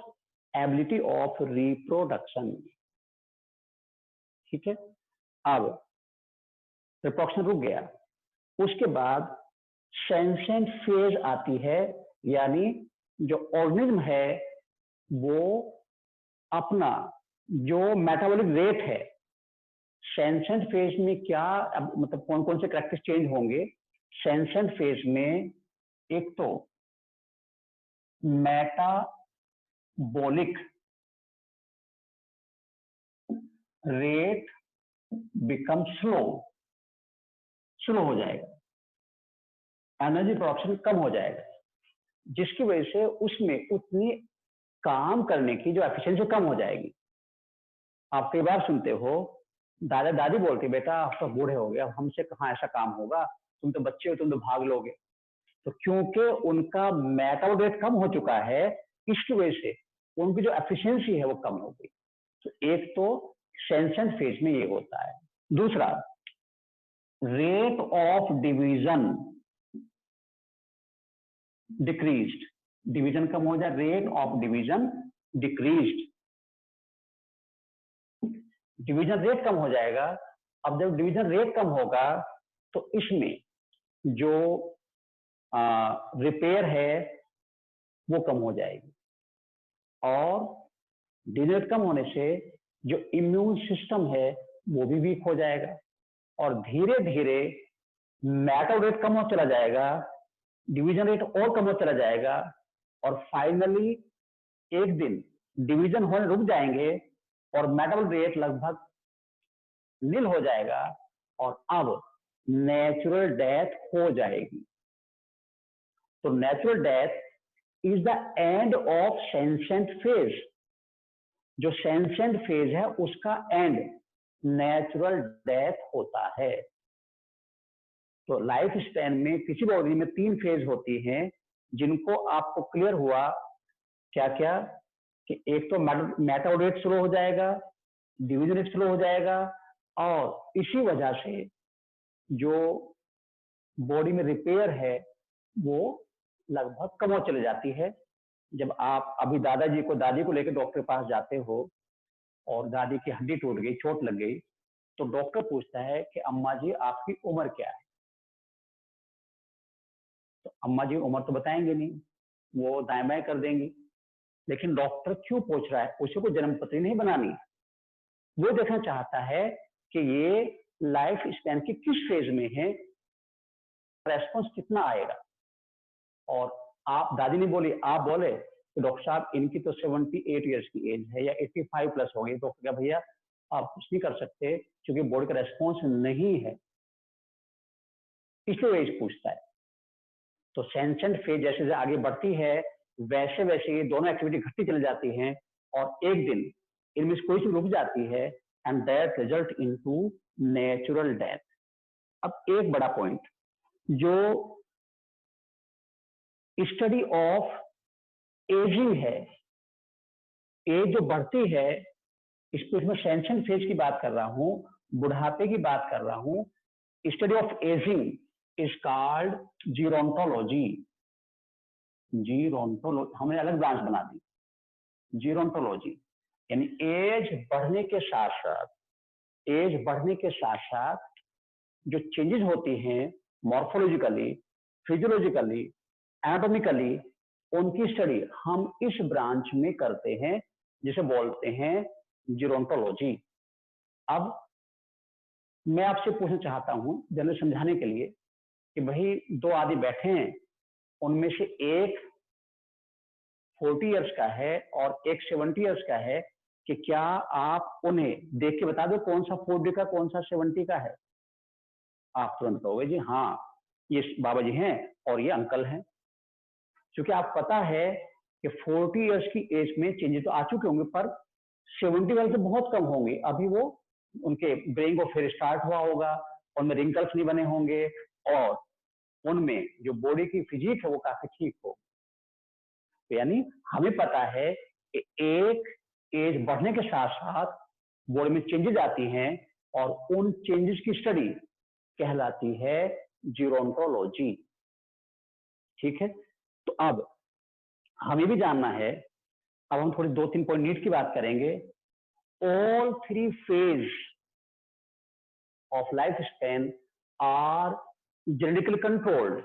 ability of reproduction, ठीक है। अब रिप्रोडक्शन रुक गया, उसके बाद सेंसेंट फेज आती है, यानी जो ऑर्गेनिज्म है वो अपना जो मेटाबॉलिक रेट है, सेंसेंट फेज में क्या मतलब कौन कौन से कैरेक्टर्स चेंज होंगे। सेंसेंट फेज में एक तो metabolic rate become slow, slow हो जाएगा, एनर्जी प्रोडक्शन कम हो जाएगा, जिसकी वजह से उसमें उतनी काम करने की जो एफिशिएंसी कम हो जाएगी। आप कई बार सुनते हो दादा दादी बोलते बेटा आप तो बूढ़े हो गए, अब हमसे कहाँ ऐसा काम होगा, तुम तो बच्चे हो, तुम तो भाग लोगे। तो क्योंकि उनका मेटाबॉलिक रेट कम हो चुका है, इसकी वजह से उनकी जो एफिशिएंसी है वो कम हो गई। तो एक तो सेंसेंट फेज में ये होता है। दूसरा, rate of division decreased, division कम हो जाए, rate of division decreased, division rate कम हो जाएगा। अब जब डिवीजन रेट कम होगा तो इसमें जो रिपेयर है वो कम हो जाएगी, और डिवीजन रेट कम होने से जो इम्यून सिस्टम है वो भी वीक हो जाएगा, और धीरे धीरे मेटाबॉलिक रेट कम हो चला जाएगा, डिवीजन रेट और कम हो चला जाएगा, और फाइनली एक दिन डिवीजन होने रुक जाएंगे और मेटाबॉलिक रेट लगभग नील हो जाएगा, और अब नेचुरल डेथ हो जाएगी। तो natural death is the end of senescent phase. जो सेंसेंट फेज है उसका एंड नेचुरल डेथ होता है। तो लाइफ स्पैन में किसी बॉडी में 3 फेज होती हैं, जिनको आपको क्लियर हुआ क्या क्या, कि एक तो मेटाबॉलिक रेट स्लो हो जाएगा, डिवीजन रेट स्लो हो जाएगा, और इसी वजह से जो बॉडी में रिपेयर है वो लगभग कम हो चली जाती है। जब आप अभी दादाजी को दादी को लेकर डॉक्टर के पास जाते हो और दादी की हड्डी टूट गई, चोट लग गई, तो डॉक्टर पूछता है कि अम्मा जी आपकी उम्र क्या है, अम्मा जी उम्र तो बताएंगे नहीं, वो दाएं बाएं कर देंगी। लेकिन डॉक्टर क्यों पूछ रहा है? उसे को जन्म पत्री नहीं बनानी, वो देखना चाहता है कि ये लाइफ स्पैन के किस फेज में है, रेस्पॉन्स कितना आएगा। और आप, दादी ने बोली, आप बोले तो डॉक्टर साहब इनकी तो 78 ईयर्स की एज है या 85 प्लस हो गई, तो क्या भैया आप कुछ नहीं कर सकते क्योंकि बॉडी का रेस्पॉन्स नहीं है, इसलिए एज पूछता है। तो सेंसेंट फेज जैसे जैसे आगे बढ़ती है वैसे वैसे ये दोनों एक्टिविटी घटती चली जाती हैं और एक दिन इनमें से कोई सी रुक जाती है and that result into natural death. अब एक बड़ा पॉइंट, जो स्टडी ऑफ एजिंग है, एज जो बढ़ती है, इसमें सेंसेंट फेज की बात कर रहा हूं, बुढ़ापे की बात कर रहा हूं। Study of ageing is called gerontology. Gerontology हमने अलग ब्रांच बना दी, जीरोंटोलॉजी। यानी एज बढ़ने के साथ साथ, एज बढ़ने के साथ साथ जो चेंजेस होती हैं मॉर्फोलॉजिकली, फिजियोलॉजिकली, एनाटॉमिकली, उनकी स्टडी हम इस ब्रांच में करते हैं जिसे बोलते हैं जीरोंटोलॉजी। अब मैं आपसे पूछना चाहता हूं जनरल समझाने के लिए कि भाई दो आदमी बैठे हैं, उनमें से एक 40 इयर्स का है और एक 70 इयर्स का है, कि क्या आप उन्हें देख के बता दो कौन सा 40 का कौन सा 70 का है? आप तुरंत कहोगे जी हाँ ये बाबा जी हैं और ये अंकल हैं, क्योंकि आप पता है कि 40 इयर्स की एज में चेंजेस तो आ चुके होंगे, पर 70 वाले तो बहुत कम होंगे, अभी वो उनके ब्रेन को फिर स्टार्ट हुआ होगा, उनमें रिंकल्स नहीं बने होंगे और उनमें जो बॉडी की फिजिक है वो काफी ठीक हो। तो यानी हमें पता है कि एक एज बढ़ने के साथ साथ बॉडी में चेंजेस आती हैं और उन चेंजेस की स्टडी कहलाती है जीरोंटोलॉजी। ठीक है, तो अब हमें भी जानना है, अब हम थोड़ी 2-3 पॉइंट नीट की बात करेंगे। All 3 phase of life span are genetically controlled.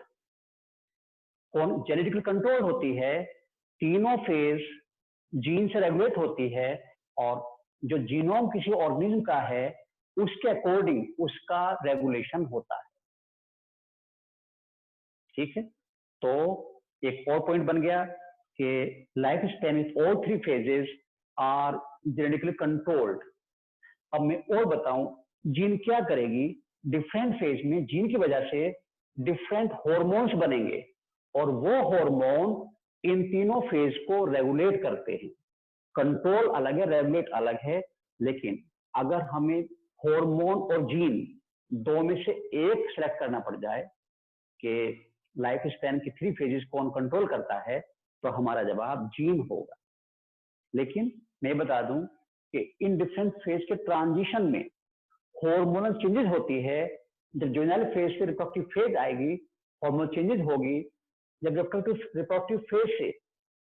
कौन जेनेटिकली कंट्रोल होती है? तीनों फेज जीन से रेगुलेट होती है और जो जीनोम किसी ऑर्गेनिज्म का है उसके अकॉर्डिंग उसका रेगुलेशन होता है। ठीक है, तो एक और पॉइंट बन गया कि life span with all 3 phases are genetically controlled. अब मैं और बताऊं जीन क्या करेगी, डिफरेंट फेज में जीन की वजह से डिफरेंट हॉर्मोन्स बनेंगे और वो हॉर्मोन इन तीनों फेज को रेगुलेट करते हैं। कंट्रोल अलग है, रेगुलेट अलग है, लेकिन अगर हमें हार्मोन और जीन दो में से एक सेलेक्ट करना पड़ जाए कि लाइफ स्पैन की 3 फेजेस कौन कंट्रोल करता है, तो हमारा जवाब जीन होगा। लेकिन मैं बता दूं कि इन डिफरेंट फेज के ट्रांजिशन में हार्मोनल चेंजेस होती है। जब जुवेनाइल फेज से रिप्रोडक्टिव फेज आएगी, हार्मोनल चेंजेस होगी। जब रिप्रोडक्टिव फेज से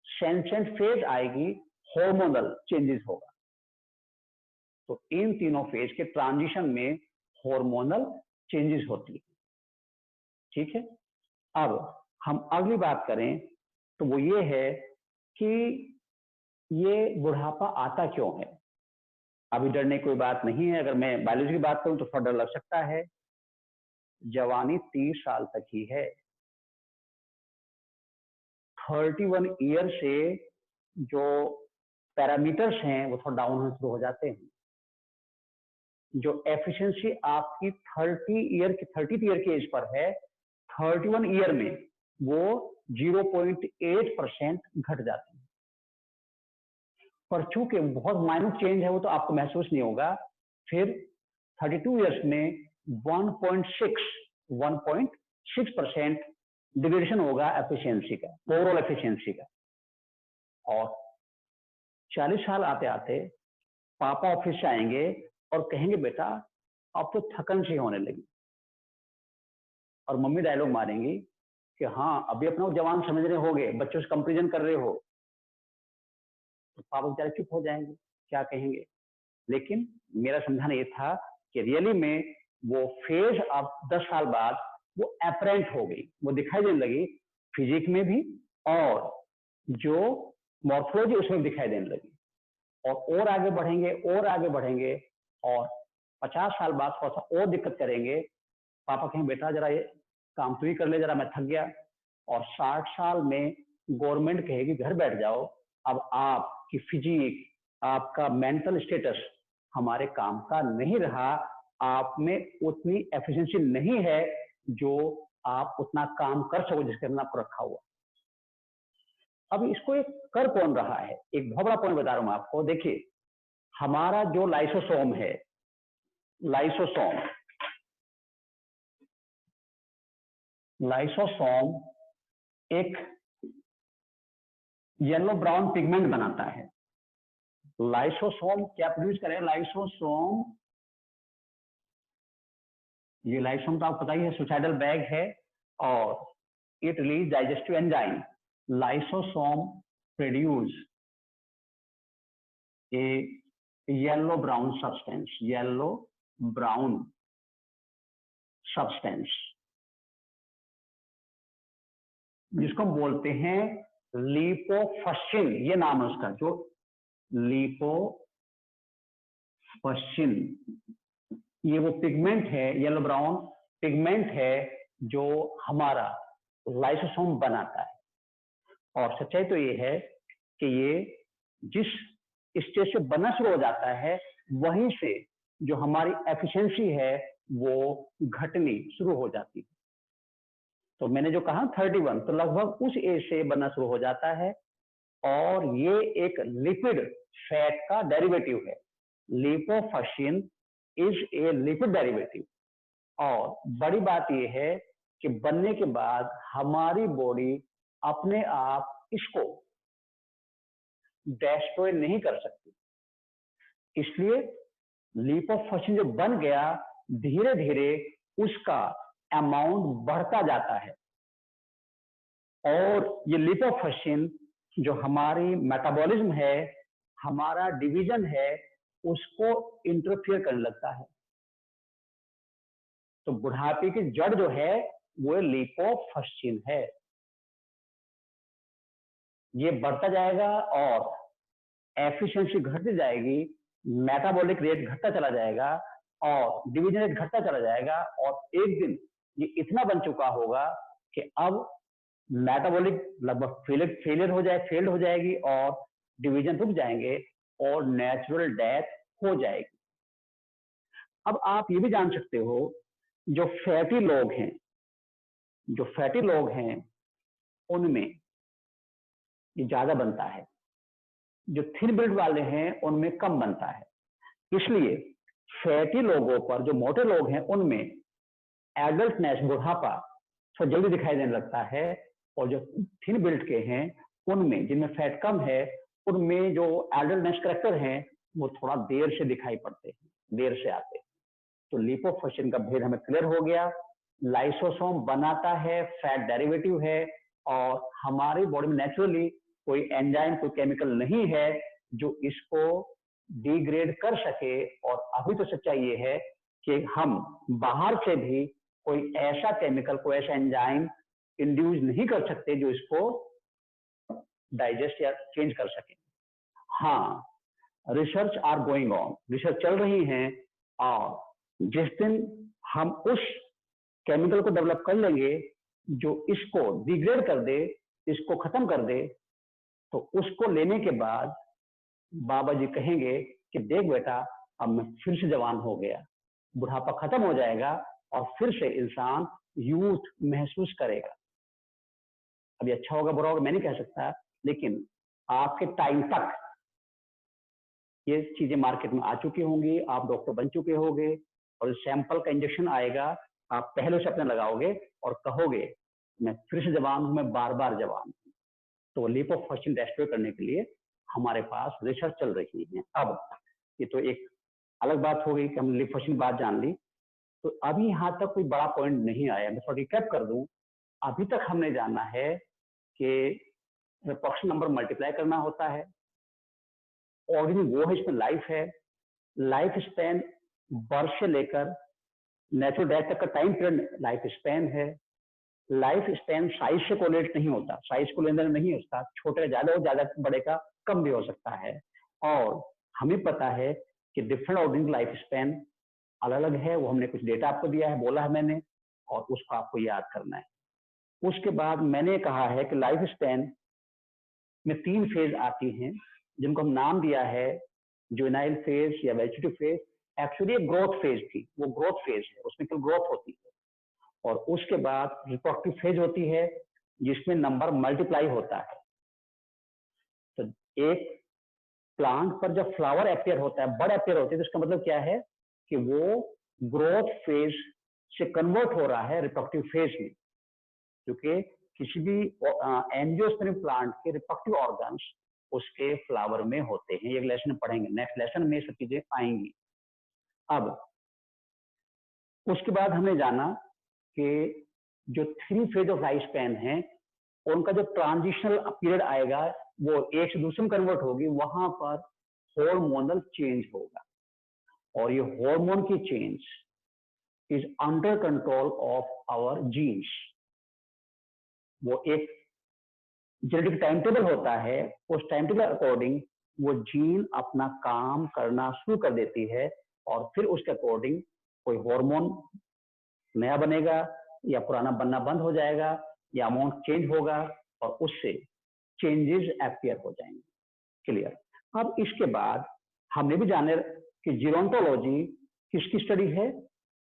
सेंसेंट फेज आएगी, हार्मोनल चेंजेस होगा। तो इन तीनों फेज के ट्रांजिशन में हार्मोनल चेंजेस होती है। ठीक है, अब हम अगली बात करें तो वो ये है कि ये बुढ़ापा आता क्यों है। अभी डरने की कोई बात नहीं है, अगर मैं बायोलॉजी की बात करूं तो थोड़ा डर लग सकता है। जवानी 30 साल तक ही है। 31 ईयर से जो पैरामीटर्स हैं वो थोड़ा डाउन होना शुरू हो जाते हैं। जो एफिशिएंसी आपकी 30 ईयर की एज पर है, 31 ईयर में वो 0.8% घट जाती है। पर चूंकि बहुत माइनर चेंज है वो तो आपको महसूस नहीं होगा। फिर 32 ईयर्स में 1.6% डिग्रेडेशन होगा एफिशिएंसी का, ओवरऑल एफिशिएंसी का। और 40 साल आते आते पापा ऑफिस से आएंगे और कहेंगे बेटा अब तो थकन सी होने लगी, और मम्मी डायलॉग मारेंगी कि हाँ अभी अपना जवान समझ रहे होगे, बच्चों से कंपेरिजन कर रहे हो। तो पापा बेचारे चुप हो जाएंगे, क्या कहेंगे। लेकिन मेरा समझाना ये था कि रियली में वो फेज अब 10 साल बाद वो अपरेंट हो गई, वो दिखाई देने लगी। फिजिक में भी, और जो मॉर्फोलॉजी उसमें भी दिखाई देने लगी। और आगे बढ़ेंगे और आगे बढ़ेंगे, और 50 साल बाद थोड़ा सा और दिक्कत करेंगे, पापा कहें बेटा जरा ये काम तो ही कर ले, जरा मैं थक गया। और 60 साल में गवर्नमेंट कहेगी घर बैठ जाओ, अब आपकी फिजिक, आपका मेंटल स्टेटस हमारे काम का नहीं रहा, आप में उतनी एफिशिएंसी नहीं है जो आप उतना काम कर सको जिसके अंदर आपको रखा हुआ। अब इसको एक कर कौन रहा है, एक बहुत बड़ा पॉइंट बता रहा हूं मैं आपको। देखिए, हमारा जो लाइसोसोम है, लाइसोसोम एक येलो ब्राउन पिगमेंट बनाता है। लाइसोसोम क्या प्रोड्यूस करे? लाइसोसोम, ये लाइसोसोम तो आपको पता ही है, सुसाइडल बैग है, और it release digestive enzyme. Lysosome produce a yellow brown substance, yellow brown substance, जिसको हम बोलते हैं लिपोफस्चिन। ये नाम है उसका, जो लिपोफस्चिन, ये वो पिगमेंट है, येलो ब्राउन पिगमेंट है जो हमारा लाइसोसोम बनाता है। और सच्चाई तो ये है कि ये जिस स्टेज से बनना शुरू हो जाता है, वहीं से जो हमारी एफिशिएंसी है वो घटनी शुरू हो जाती है। तो मैंने जो कहा 31, तो लगभग उस एज से बनना शुरू हो जाता है। और ये एक लिपिड फैट का डेरिवेटिव है। लिपोफस्चिन इज ए लिपिड डेरिवेटिव। और बड़ी बात यह है कि बनने के बाद हमारी बॉडी अपने आप इसको डिस्ट्रॉय नहीं कर सकती, इसलिए लिपोफस्चिन जो बन गया, धीरे धीरे उसका अमाउंट बढ़ता जाता है। और ये लिपोफस्चिन जो हमारी मेटाबॉलिज्म है, हमारा डिवीजन है, उसको इंटरफियर करने लगता है। तो बुढ़ापे की जड़ जो है वो लिपोफस्चिन है। ये बढ़ता जाएगा और एफिशिएंसी घटती जाएगी, मेटाबॉलिक रेट घटता चला जाएगा और डिवीजन रेट घटता चला जाएगा। और एक दिन ये इतना बन चुका होगा कि अब मेटाबॉलिक लगभग फेलियर हो जाए, फेल्ड हो जाएगी, और डिवीजन रुक जाएंगे और नेचुरल डेथ हो जाएगी। अब आप ये भी जान सकते हो, जो फैटी लोग हैं उनमें ये ज्यादा बनता है, जो थिन बिल्ड वाले हैं उनमें कम बनता है। इसलिए फैटी लोगों पर, जो मोटे लोग हैं उनमें एडल्टनेस, बुढ़ापा थोड़ा जल्दी दिखाई देने लगता है, और जो थिन बिल्ड के हैं उनमें, जिनमें फैट कम है, उनमें जो एडल्टनेस करेक्टर हैं वो थोड़ा देर से दिखाई पड़ते हैं, देर से आते हैं। तो लिपोफस्चिन का भेद हमें क्लियर हो गया। लाइसोसोम बनाता है, फैट डेरिवेटिव है, और हमारी बॉडी में नेचुरली कोई एंजाइम, कोई केमिकल नहीं है जो इसको डिग्रेड कर सके। और अभी तो सच्चाई ये है कि हम बाहर से भी कोई ऐसा केमिकल, कोई ऐसा एंजाइम इंड्यूस नहीं कर सकते जो इसको डाइजेस्ट या चेंज कर सके। हाँ, research are going on, research चल रही है, और जिस दिन हम उस केमिकल को डेवलप कर लेंगे जो इसको डिग्रेड कर दे, इसको खत्म कर दे, तो उसको लेने के बाद बाबा जी कहेंगे कि देख बेटा, अब मैं फिर से जवान हो गया, बुढ़ापा खत्म हो जाएगा और फिर से इंसान यूथ महसूस करेगा। अभी अच्छा होगा बुरा होगा मैं नहीं कह सकता, लेकिन आपके टाइम तक ये चीजें मार्केट में आ चुकी होंगी, आप डॉक्टर बन चुके होंगे, और सैंपल का इंजेक्शन आएगा, आप पहले से अपने लगाओगे और कहोगे मैं फिर से जवान हूं, मैं बार बार जवान हूं। तो लिपोफस्चिन डिस्ट्रॉय करने के लिए हमारे पास रिसर्च चल रही है। अब ये तो एक अलग बात हो गई कि हम लिपोफस्चिन बात जान ली। तो अभी यहां तक कोई बड़ा पॉइंट नहीं आया, मैं थोड़ा रिकैप कर दूं। अभी तक हमने जाना है कि रिप्रोडक्शन नंबर मल्टीप्लाई करना होता है, ऑर्गेनिक वो है, इसमें लाइफ है, लाइफ स्पैन बर्थ से लेकर नेचुरल डेथ तक का टाइम पीरियड लाइफ स्पैन है, लाइफ स्पैन साइज से कोरिलेट नहीं होता, साइज को लेन देन नहीं होता, छोटे का ज्यादा हो, ज्यादा बड़े का कम भी हो सकता है। और हमें पता है कि डिफरेंट ऑर्गेनिज्म लाइफ स्पैन अलग अलग है, वो हमने कुछ डेटा आपको दिया है, बोला है मैंने, और उसको आपको याद करना है। उसके बाद मैंने कहा है कि लाइफ स्पैन में 3 फेज आती हैं, जिनको हम नाम दिया है जुवेनाइल फेज या वेजिटेटिव फेज। एक्चुअली एक ग्रोथ फेज थी, वो ग्रोथ फेज है, उसमें केवल ग्रोथ होती है। और उसके बाद रिप्रोडक्टिव फेज होती है, जिसमें नंबर मल्टीप्लाई होता है। तो एक प्लांट पर जब फ्लावर अपियर होता है, बड अपियर होती है, तो इसका मतलब क्या है कि वो ग्रोथ फेज से कन्वर्ट हो रहा है रिप्रोडक्टिव फेज में, क्योंकि किसी भी एंजियोस्पर्म प्लांट के रिप्रोडक्टिव ऑर्गन्स उसके फ्लावर में होते हैं। ये लेसन में पढ़ेंगे, नेक्स्ट लेसन में सब चीजें आएंगी। अब उसके बाद हमने जाना कि जो 3 फेज ऑफ लाइफ स्पैन है, उनका जो ट्रांजिशनल पीरियड आएगा, वो एक से दूसरे में कन्वर्ट होगी, वहां पर हार्मोनल चेंज होगा। और ये हार्मोन की change is under control of our genes. वो एक जेनेटिक टाइम टेबल होता है, उस टाइम टेबल अकॉर्डिंग वो जीन अपना काम करना शुरू कर देती है, और फिर उसके अकॉर्डिंग कोई हार्मोन नया बनेगा या पुराना बनना बंद हो जाएगा, या अमाउंट चेंज होगा, और उससे चेंजेस अपीयर हो जाएंगे। क्लियर। अब इसके बाद हमने भी जाने कि जीरोंटोलॉजी किसकी स्टडी है?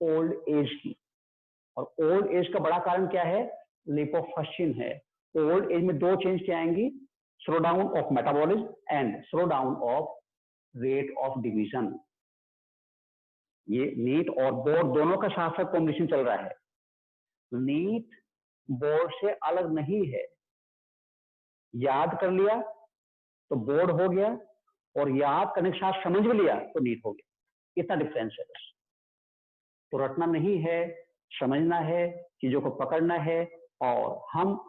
ओल्ड एज की। और ओल्ड एज का बड़ा कारण क्या है? लिपोफस्चिन है। ओल्ड एज में 2 चेंज क्या आएंगी? Slow down of metabolism and slow down of rate of division. ये नीट और बोर्ड दोनों का साथ साथ कॉम्बिनेशन चल रहा है। नीट बोर्ड से अलग नहीं है। याद कर लिया तो बोर्ड हो गया, और याद करने के साथ समझ भी लिया तो नीट हो गया। इतना डिफरेंस है बस। तो रटना नहीं है, समझना है, चीजों को पकड़ना है, और हम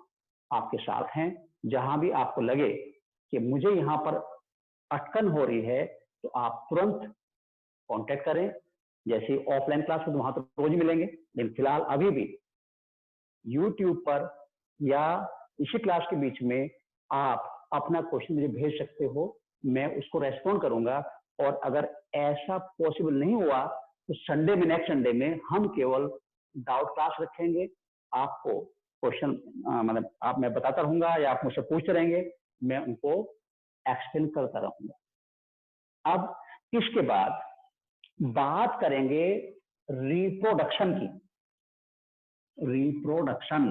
आपके साथ हैं। जहां भी आपको लगे कि मुझे यहां पर अटकन हो रही है, तो आप तुरंत कांटेक्ट करें। जैसे ऑफलाइन क्लास में तो वहां तो रोज ही मिलेंगे, लेकिन फिलहाल अभी भी यूट्यूब पर या इसी क्लास के बीच में आप अपना क्वेश्चन मुझे भेज सकते हो, मैं उसको रेस्पॉन्ड करूंगा। और अगर ऐसा पॉसिबल नहीं हुआ तो संडे में, नेक्स्ट संडे में हम केवल डाउट क्लास रखेंगे। आपको क्वेश्चन मतलब आप, मैं बताता रहूंगा या आप मुझसे पूछते रहेंगे, मैं उनको एक्सप्लेन करता रहूंगा। अब इसके बाद बात करेंगे रिप्रोडक्शन की। रिप्रोडक्शन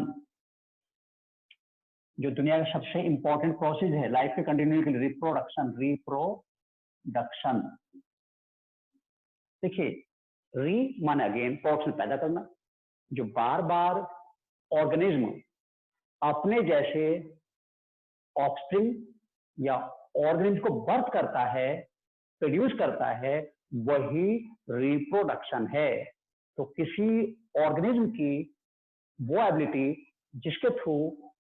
जो दुनिया का सबसे इंपॉर्टेंट प्रोसेस है लाइफ के कंटिन्यू के लिए, रिप्रोडक्शन। रिप्रोडक्शन देखिए, री माने अगेन, प्रोडक्शन पैदा करना। जो बार बार ऑर्गेनिज्म अपने जैसे ऑफस्प्रिंग या ऑर्गेनिज्म को बर्थ करता है, प्रोड्यूस करता है, वही रिप्रोडक्शन है। तो किसी ऑर्गेनिज्म की वो एबिलिटी जिसके थ्रू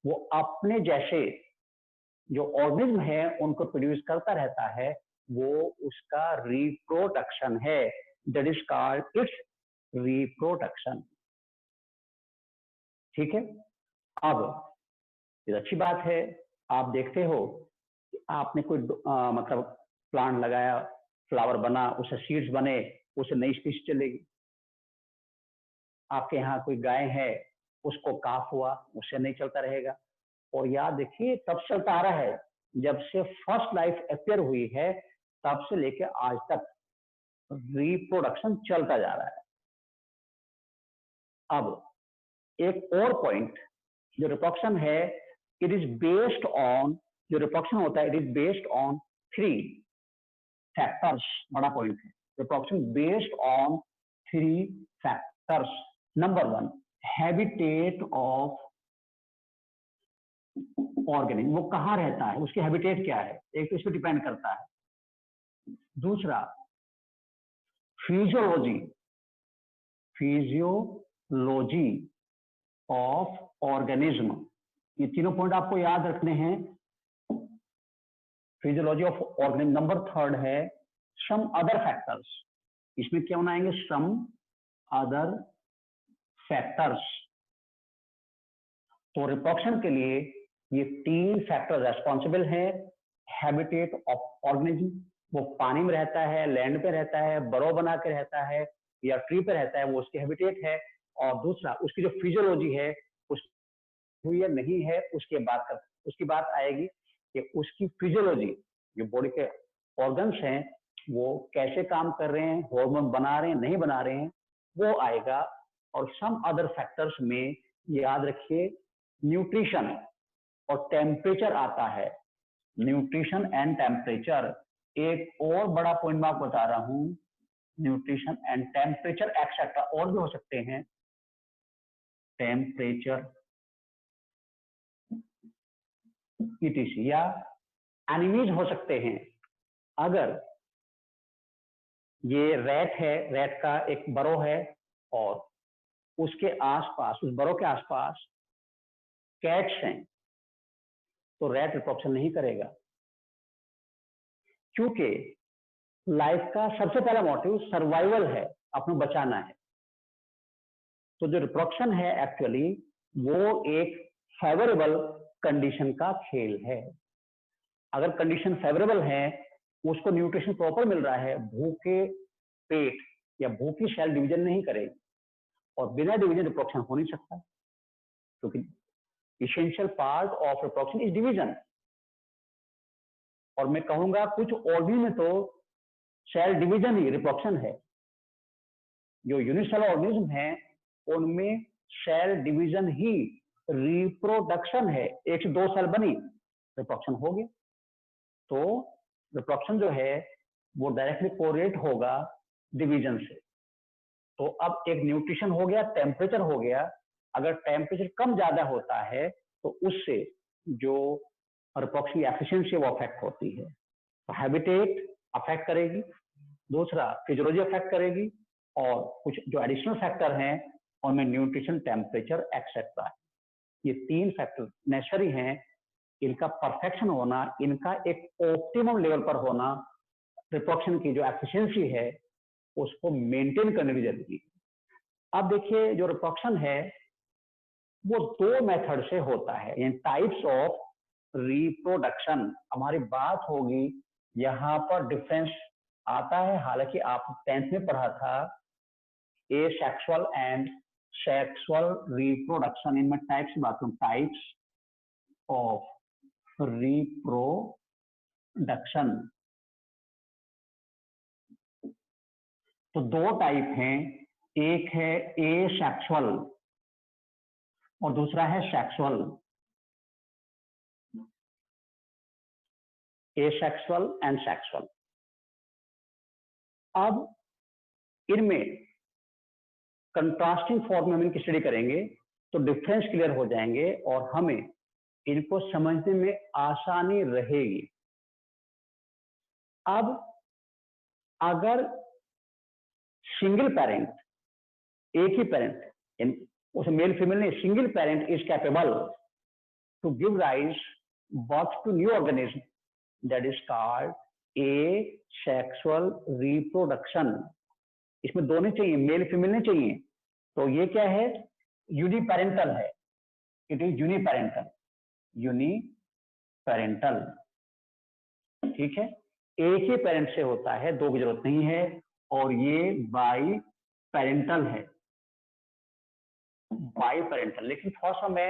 वो अपने जैसे जो ऑर्गेनिज्म है उनको प्रोड्यूस करता रहता है, वो उसका रिप्रोडक्शन है। That is called its reproduction. ठीक है। अब ये अच्छी बात है, आप देखते हो कि आपने कोई मतलब प्लांट लगाया, फ्लावर बना, उससे सीड्स बने, उससे नई स्पीशीज चलेगी। आपके यहाँ कोई गाय है, उसको काफ हुआ, उससे नहीं चलता रहेगा। और याद देखिए, तब चलता आ रहा है जब से फर्स्ट लाइफ अपियर हुई है, तब से लेकर आज तक रिप्रोडक्शन चलता जा रहा है। अब एक और पॉइंट, जो रिप्रोडक्शन है, इट इज बेस्ड ऑन, जो रिप्रोडक्शन होता है it is based on 3 factors. बड़ा पॉइंट है, reproduction based on 3 factors. Number 1, habitat of organism, वो कहाँ रहता है, उसकी हैबिटेट क्या है, एक तो इस पर डिपेंड करता है। दूसरा, फिजियोलॉजी, फिजियोलॉजी ऑफ ऑर्गेनिज्म। ये तीनों पॉइंट आपको याद रखने हैं। Physiology of organism. नंबर 3 है सम अदर फैक्टर्स। इसमें क्या होना आएंगे? Some other factors. तो रिप्रोडक्शन के लिए ये 3 फैक्टर रेस्पॉन्सिबल है। हैबिटेट ऑफ ऑर्गेनिज्म, वो पानी में रहता है, लैंड पे रहता है, बरो बना के रहता है या ट्री पे रहता है, वो उसकी हैबिटेट है। और दूसरा उसकी जो फिजियोलॉजी है उस हुई या नहीं है उसकी बात आएगी कि उसकी फिजियोलॉजी, जो बॉडी के ऑर्गन्स हैं वो कैसे काम कर रहे हैं, हार्मोन बना रहे हैं नहीं बना रहे हैं, वो आएगा। और सम अदर फैक्टर्स में याद रखिए न्यूट्रिशन और टेम्परेचर आता है। न्यूट्रिशन एंड टेम्परेचर, एक और बड़ा पॉइंट मैं आपको बता रहा हूं, न्यूट्रिशन एंड टेम्परेचर एक्सेट्रा और भी हो सकते हैं। टेम्परेचर ईटीसी या एनिमीज हो सकते हैं। अगर ये रैट है, रैट का एक बरो है और उसके आसपास, उस बरो के आसपास कैट्स हैं, तो रैट रिप्रोडक्शन नहीं करेगा, क्योंकि लाइफ का सबसे पहला मोटिव सर्वाइवल है, अपने बचाना है। तो जो रिप्रोडक्शन है एक्चुअली वो एक फेवरेबल कंडीशन का खेल है। अगर कंडीशन फेवरेबल है, उसको न्यूट्रिशन प्रॉपर मिल रहा है, भूखे पेट या भूखी सेल डिवीजन नहीं करेगी, और बिना डिवीजन रिप्रोडक्शन हो नहीं सकता, क्योंकि essential part of reproduction is division. और मैं कहूंगा कुछ ऑर्गेनिज्म में तो सेल डिवीजन ही रिप्रोडक्शन है। जो यूनिसेलुलर ऑर्गेनिज्म है उनमें सेल डिवीजन ही रिप्रोडक्शन है। 1 से 2 सेल बनी, रिप्रोडक्शन हो गया। तो रिप्रोडक्शन जो है वो डायरेक्टली कोरिलेट होगा डिवीजन से। तो अब एक न्यूट्रिशन हो गया, टेम्परेचर हो गया। अगर टेम्परेचर कम ज्यादा होता है तो उससे जो रिप्रोडक्शन की एफिशिएंसी वो अफेक्ट होती है। तो हैबिटेट अफेक्ट करेगी, दूसरा फिजियोलॉजी अफेक्ट करेगी, और कुछ जो एडिशनल फैक्टर हैं उनमें न्यूट्रिशन, टेम्परेचर एक्सेट्रा, ये 3 फैक्टर नेसेसरी हैं। इनका परफेक्शन होना, इनका एक ऑप्टिमम लेवल पर होना, रिप्रोडक्शन की जो एफिशिएंसी है उसको मेंटेन करने की जरूरत है। अब देखिए जो रिप्रोडक्शन है वो 2 मेथड से होता है, यानी टाइप्स ऑफ रिप्रोडक्शन। हमारी बात होगी यहां पर डिफरेंस आता है, हालांकि आप 10th में पढ़ा था एसेक्सुअल एंड सेक्सुअल रिप्रोडक्शन। इनमें टाइप्स की बात करूं, टाइप्स ऑफ रिप्रोडक्शन। तो 2 टाइप हैं, एक है एसेक्सुअल और दूसरा है सेक्सुअल। Asexual and sexual. अब इनमें कंट्रास्टिंग फॉर्म में हम इनकी स्टडी करेंगे तो डिफरेंस क्लियर हो जाएंगे और हमें इनको समझने में आसानी रहेगी। अब अगर सिंगल पेरेंट, एक ही पेरेंट, उसे मेल फीमेल नहीं, single parent is capable to give rise birth to new organism, that is called asexual reproduction. इसमें दोनों चाहिए, मेल फीमेल नहीं चाहिए। तो ये क्या है, यूनिपेरेंटल है, इट इज यूनिपेरेंटल, यूनिपेरेंटल, ठीक है। एक ही पेरेंट से होता है, 2 की जरूरत नहीं है। और ये बाई पेरेंटल है, बाई पेरेंटल। लेकिन थोड़ा सा मैं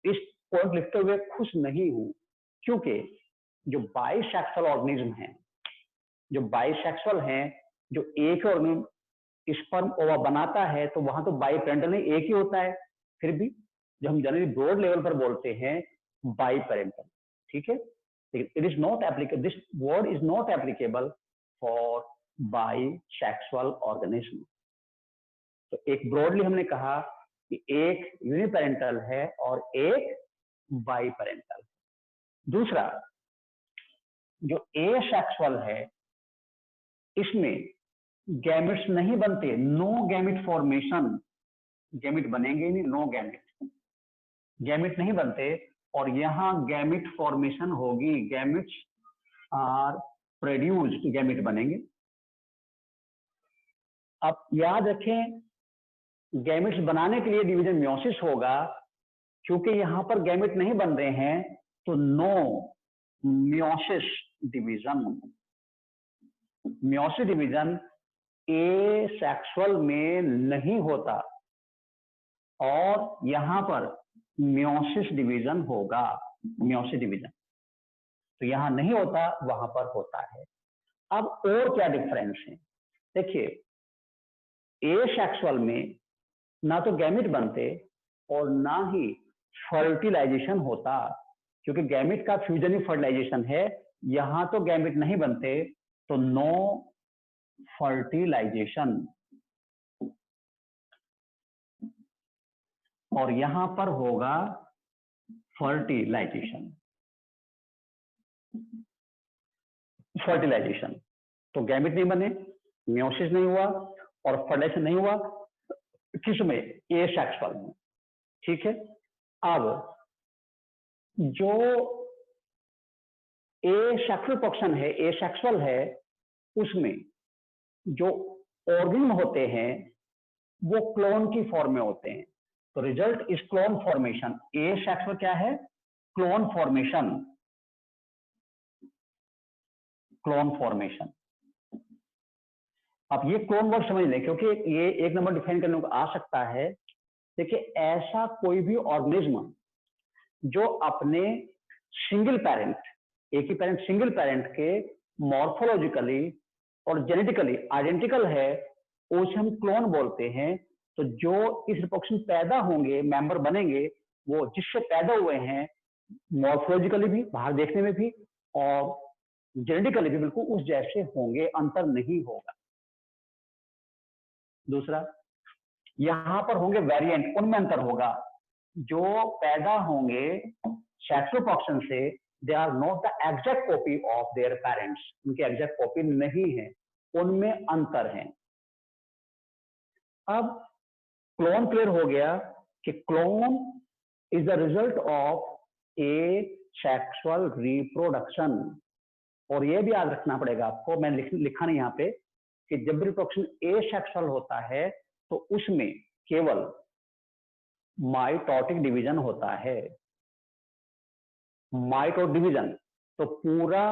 इस पॉइंट लिखते हुए खुश नहीं हूं, क्योंकि जो बाइसेक्सुअल ऑर्गेनिज्म हैं, जो बाइसेक्सुअल हैं, जो एक ऑर्गेनिज्म स्पर्म ओवा बनाता है, तो वहां तो बाई पेरेंटल नहीं, एक ही होता है। फिर भी जो हम जनरली ब्रॉड लेवल पर बोलते हैं बाई पेरेंटल, ठीक है। It is not applicable, this word is not applicable for bisexual organism. तो एक ब्रॉडली हमने कहा कि एक यूनिपेरेंटल है और एक बाइपेरेंटल। दूसरा जो एसेक्सुअल है, इसमें गैमेट्स नहीं बनते, नो गैमेट फॉर्मेशन, गैमेट बनेंगे नहीं, नो गैमेट, गैमेट नहीं बनते। और यहां गैमेट फॉर्मेशन होगी, गैमेट्स आर प्रोड्यूस्ड, गैमेट बनेंगे। अब याद रखें, गैमेट्स बनाने के लिए डिवीजन मियोसिस होगा, क्योंकि यहां पर गैमेट नहीं बन रहे हैं तो no meiosis division. Meiosis division asexual में नहीं होता और यहां पर मियोसिस डिवीजन होगा। मियोसिस डिवीजन तो यहां नहीं होता, वहां पर होता है। अब और क्या डिफरेंस है? देखिए, एसेक्सुअल में ना तो गैमेट बनते और ना ही फर्टिलाइजेशन होता, क्योंकि गैमेट का फ्यूजन ही फर्टिलाइजेशन है। यहां तो गैमेट नहीं बनते तो नो फर्टिलाइजेशन, और यहां पर होगा फर्टिलाइजेशन। फर्टिलाइजेशन तो गैमेट नहीं बने, मियोसिस नहीं हुआ और फर्टिलाइजेशन नहीं हुआ, किसमें? एसेक्सुअल में। ठीक है। अब जो एसेक्सुअल पर्सन है, एसेक्सुअल है, उसमें जो ऑर्गेनिज्म होते हैं वो क्लोन की फॉर्म में होते हैं। तो result is clone formation. Asexual क्या है? Clone formation. Clone formation. अब ये क्लोन वर्ड समझ लें, क्योंकि ये एक नंबर डिफाइन करने को आ सकता है। देखिए, ऐसा कोई भी ऑर्गेनिज्म जो अपने सिंगल पेरेंट, एक ही पेरेंट, सिंगल पेरेंट के मॉर्फोलॉजिकली और जेनेटिकली आइडेंटिकल है, उसे हम क्लोन बोलते हैं। तो जो इस रिप्रोडक्शन पैदा होंगे, मेंबर बनेंगे, वो जिससे पैदा हुए हैं मॉर्फोलॉजिकली भी, बाहर देखने में भी, और जेनेटिकली भी बिल्कुल उस जैसे होंगे, अंतर नहीं होगा। दूसरा, यहां पर होंगे वेरिएंट, उनमें अंतर होगा। जो पैदा होंगे सेक्सुअल पर्सन से, they are not the exact copy of their parents, उनकी एग्जैक्ट कॉपी नहीं है, उनमें अंतर है। अब क्लोन क्लियर हो गया कि clone is the result of A sexual reproduction. और यह भी याद रखना पड़ेगा आपको, मैंने लिखा नहीं यहाँ पे, कि जब रिप्रोडक्शन ए सेक्सुअल होता है तो उसमें केवल माइटोटिक डिवीजन होता है। माइटोटिक डिवीजन तो पूरा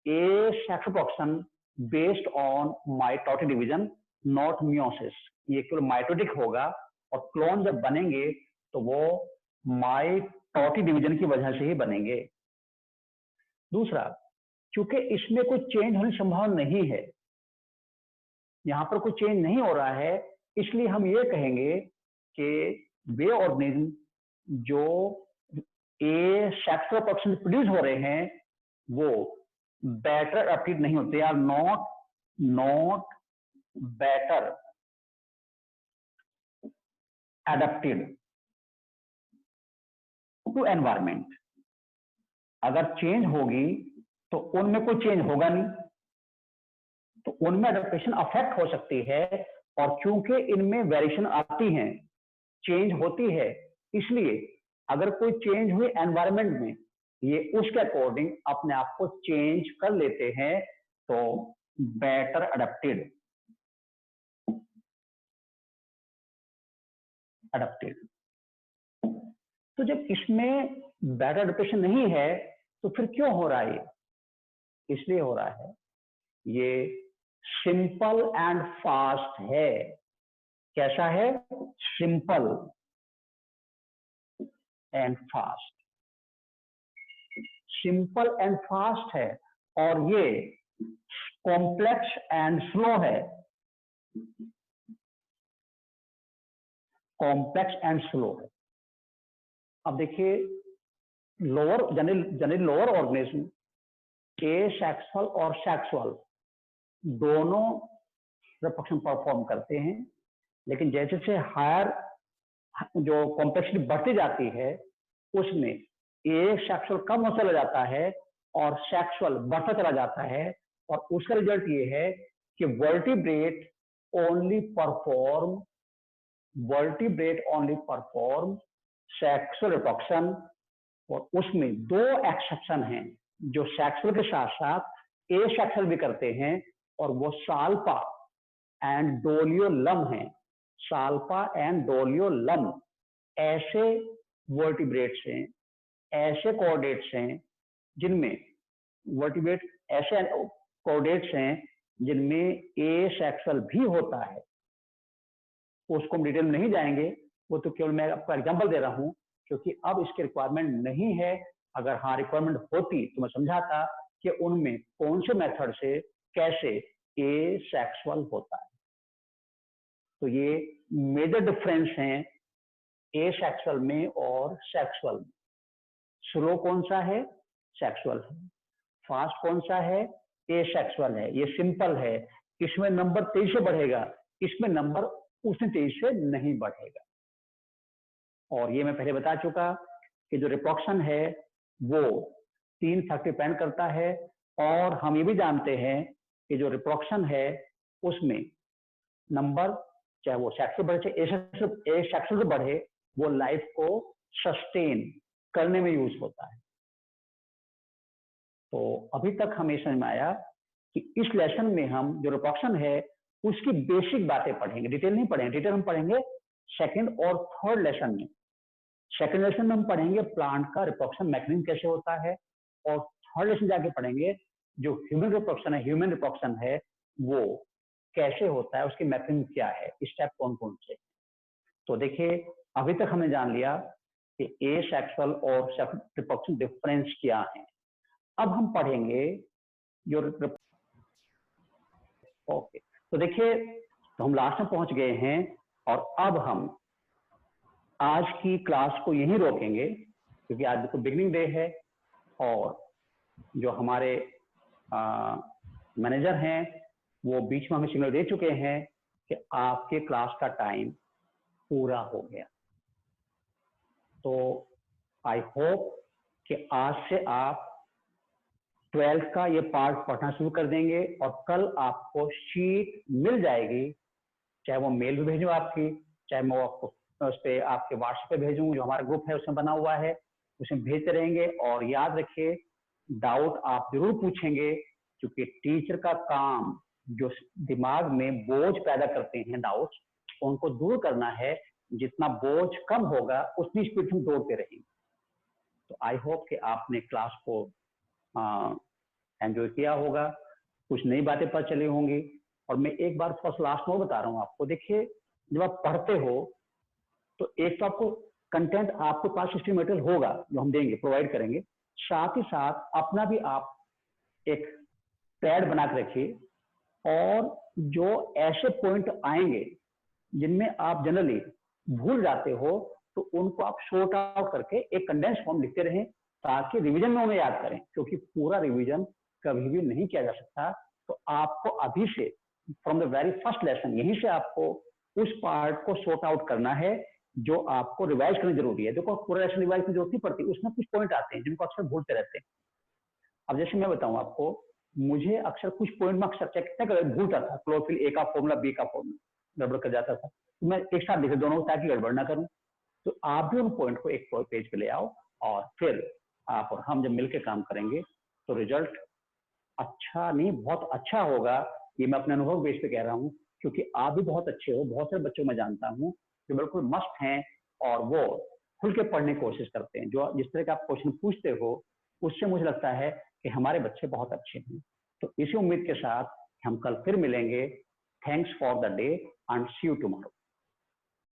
ए sexual production based on mitotic division, not meiosis. ये केवल माइटोटिक होगा, और क्लोन जब बनेंगे तो वो माइटोटिक डिवीजन की वजह से ही बनेंगे। दूसरा, क्योंकि इसमें कोई चेंज होने की संभावना नहीं है, यहां पर कोई चेंज नहीं हो रहा है, इसलिए हम ये कहेंगे कि वे ऑर्गेनिज्म जो ए सेक्सुअल प्रोडक्शन प्रोड्यूस हो रहे हैं वो बेटर अडैप्टेड नहीं होते, are not better adapted to environment. अगर चेंज होगी तो उनमें कोई चेंज होगा नहीं, तो उनमें अडेप्टेशन अफेक्ट हो सकती है। और क्योंकि इनमें वेरिएशन आती हैं, चेंज होती है, इसलिए अगर कोई चेंज हुई एनवायरनमेंट में, ये उसके अकॉर्डिंग अपने आप को चेंज कर लेते हैं, तो बेटर अडेप्टेड। तो जब इसमें बेटर अडेप्टेशन नहीं है तो फिर क्यों हो रहा है ये? इसलिए हो रहा है, ये सिंपल एंड फास्ट है। कैसा है? Simple and fast. Simple and fast है, और ये कॉम्प्लेक्स एंड स्लो है। कॉम्प्लेक्स एंड स्लो है। अब देखिए, lower generally lower organism asexual और सेक्सुअल दोनों रिप्रोडक्शन परफॉर्म करते हैं, लेकिन जैसे जैसे हायर जो कॉम्प्लेक्सिटी बढ़ती जाती है, उसमें एसेक्सुअल कम होता चला जाता है और सेक्सुअल बढ़ता चला जाता है। और उसका रिजल्ट ये है कि vertebrate only perform sexual reproduction. और उसमें दो एक्सेप्शन हैं जो सेक्सुअल के साथ साथ एसेक्सुअल भी करते हैं, और वो साल्पा एंड डोलियोलम हैं। साल्पा एंड डोलियोलम ऐसे वर्टिब्रेट्स हैं, ऐसे कोऑर्डिनेट्स हैं जिनमें वर्टिब्रेट ऐसे कोऑर्डिनेट्स हैं जिनमें एसेक्सुअल भी होता है। उसको हम डिटेल में नहीं जाएंगे, वो तो केवल मैं आपको एग्जांपल दे रहा हूं, क्योंकि अब इसकी रिक्वायरमेंट नहीं है। अगर हाँ रिक्वायरमेंट होती तो मैं समझाता कि उनमें कौन से मेथड से कैसे एसेक्सुअल होता है। तो ये मेजर डिफरेंस हैं एसेक्सुअल में और सेक्सुअल में। स्लो कौन सा है? सेक्सुअल है। फास्ट कौन सा है? एसेक्सुअल है। ये सिंपल है, इसमें नंबर तेजी से बढ़ेगा, इसमें नंबर उतनी तेजी से नहीं बढ़ेगा। और ये मैं पहले बता चुका कि जो रिप्रोडक्शन है वो 3 फैक्टर डिपेंड करता है, और हम ये भी जानते हैं कि जो रिप्रोडक्शन है उसमें नंबर, चाहे वो सेक्स से बढ़े चाहे एसेक्सुअल से बढ़े, वो लाइफ को सस्टेन करने में यूज होता है। तो अभी तक हमें समझ में आया कि इस लेसन में हम जो रिप्रोडक्शन है उसकी बेसिक बातें पढ़ेंगे, डिटेल नहीं पढ़ेंगे। डिटेल हम पढ़ेंगे सेकंड और थर्ड लेसन में। सेकंड लेसन में हम पढ़ेंगे प्लांट का रिप्रोडक्शन मैकेनिज्म कैसे होता है, और थर्ड लेसन जाके पढ़ेंगे जो ह्यूमन रिप्रोडक्शन है वो कैसे होता है, उसकी मैकेनिज्म क्या है, स्टेप कौन कौन से। तो देखिए अभी तक हमने जान लिया कि एसेक्सुअल और सेक्सुअल रिप्रोडक्शन डिफरेंस क्या है। अब हम पढ़ेंगे जो ओके। तो देखिए तो हम लास्ट में पहुंच गए हैं, और अब हम आज की क्लास को यहीं रोकेंगे, क्योंकि आज तो बिगिनिंग डे है, और जो हमारे मैनेजर हैं वो बीच में हमें सिग्नल दे चुके हैं कि आपके क्लास का टाइम पूरा हो गया। तो आई होप कि आज से आप 12th का ये पार्ट पढ़ना शुरू कर देंगे, और कल आपको शीट मिल जाएगी, चाहे वो मेल भी भेजूं आपकी, चाहे मैं आपको उस पर आपके व्हाट्सएप पे भेजूं, जो हमारा ग्रुप है उसमें बना हुआ है, उसमें भेजते रहेंगे। और याद रखिए डाउट आप जरूर पूछेंगे, क्योंकि टीचर का काम जो दिमाग में बोझ पैदा करते हैं डाउट्स, उनको दूर करना है। जितना बोझ कम होगा उतनी स्पीड हम दौड़ते रहेंगे। तो आई होप कि आपने क्लास को एंजॉय किया होगा, कुछ नई बातें पता चली होंगी। और मैं एक बार फर्स्ट लास्ट में बता रहा हूँ आपको, देखिए जब आप पढ़ते हो तो एक तो आपको कंटेंट आपके पास हिस्ट्री मटेरियल होगा जो हम देंगे, प्रोवाइड करेंगे, साथ ही साथ अपना भी आप एक पैड बना के रखिए, और जो ऐसे पॉइंट आएंगे जिनमें आप जनरली भूल जाते हो तो उनको आप शॉर्ट आउट करके एक कंडेंस फॉर्म लिखते रहें, ताकि रिवीजन में उन्हें याद करें, क्योंकि पूरा रिवीजन कभी भी नहीं किया जा सकता। तो आपको अभी से from the very first lesson यहीं से आपको उस पार्ट को शॉर्ट आउट करना है जो आपको रिवाइज करनी जरूरी है। देखो पूरा लेसन रिवाइज की जरूरत नहीं पड़ती, उसमें कुछ पॉइंट आते हैं जिनको अक्सर भूलते रहते हैं। अब जैसे मैं बताऊं आपको, मुझे अक्सर कुछ पॉइंट में अक्सर चेक भूलता था, क्लोरोफिल ए का फॉर्मूला, बी का फॉर्मूला गड़बड़ कर जाता था, तो मैं एक साथ लिखे दोनों ताकि गड़बड़ ना करूं। तो आप भी उन पॉइंट को एक पेज पे ले आओ, और फिर आप और हम जब मिलकर काम करेंगे तो रिजल्ट अच्छा नहीं बहुत अच्छा होगा। ये मैं अपने अनुभव बेस पे कह रहा हूँ, क्योंकि आप भी बहुत अच्छे हो। बहुत सारे बच्चों में जानता हूँ जो बिल्कुल मस्त हैं, और वो खुल के पढ़ने की कोशिश करते हैं। जो जिस तरह का आप क्वेश्चन पूछते हो उससे मुझे लगता है कि हमारे बच्चे बहुत अच्छे हैं। तो इसी उम्मीद के साथ हम कल फिर मिलेंगे। Thanks for the day and see you tomorrow.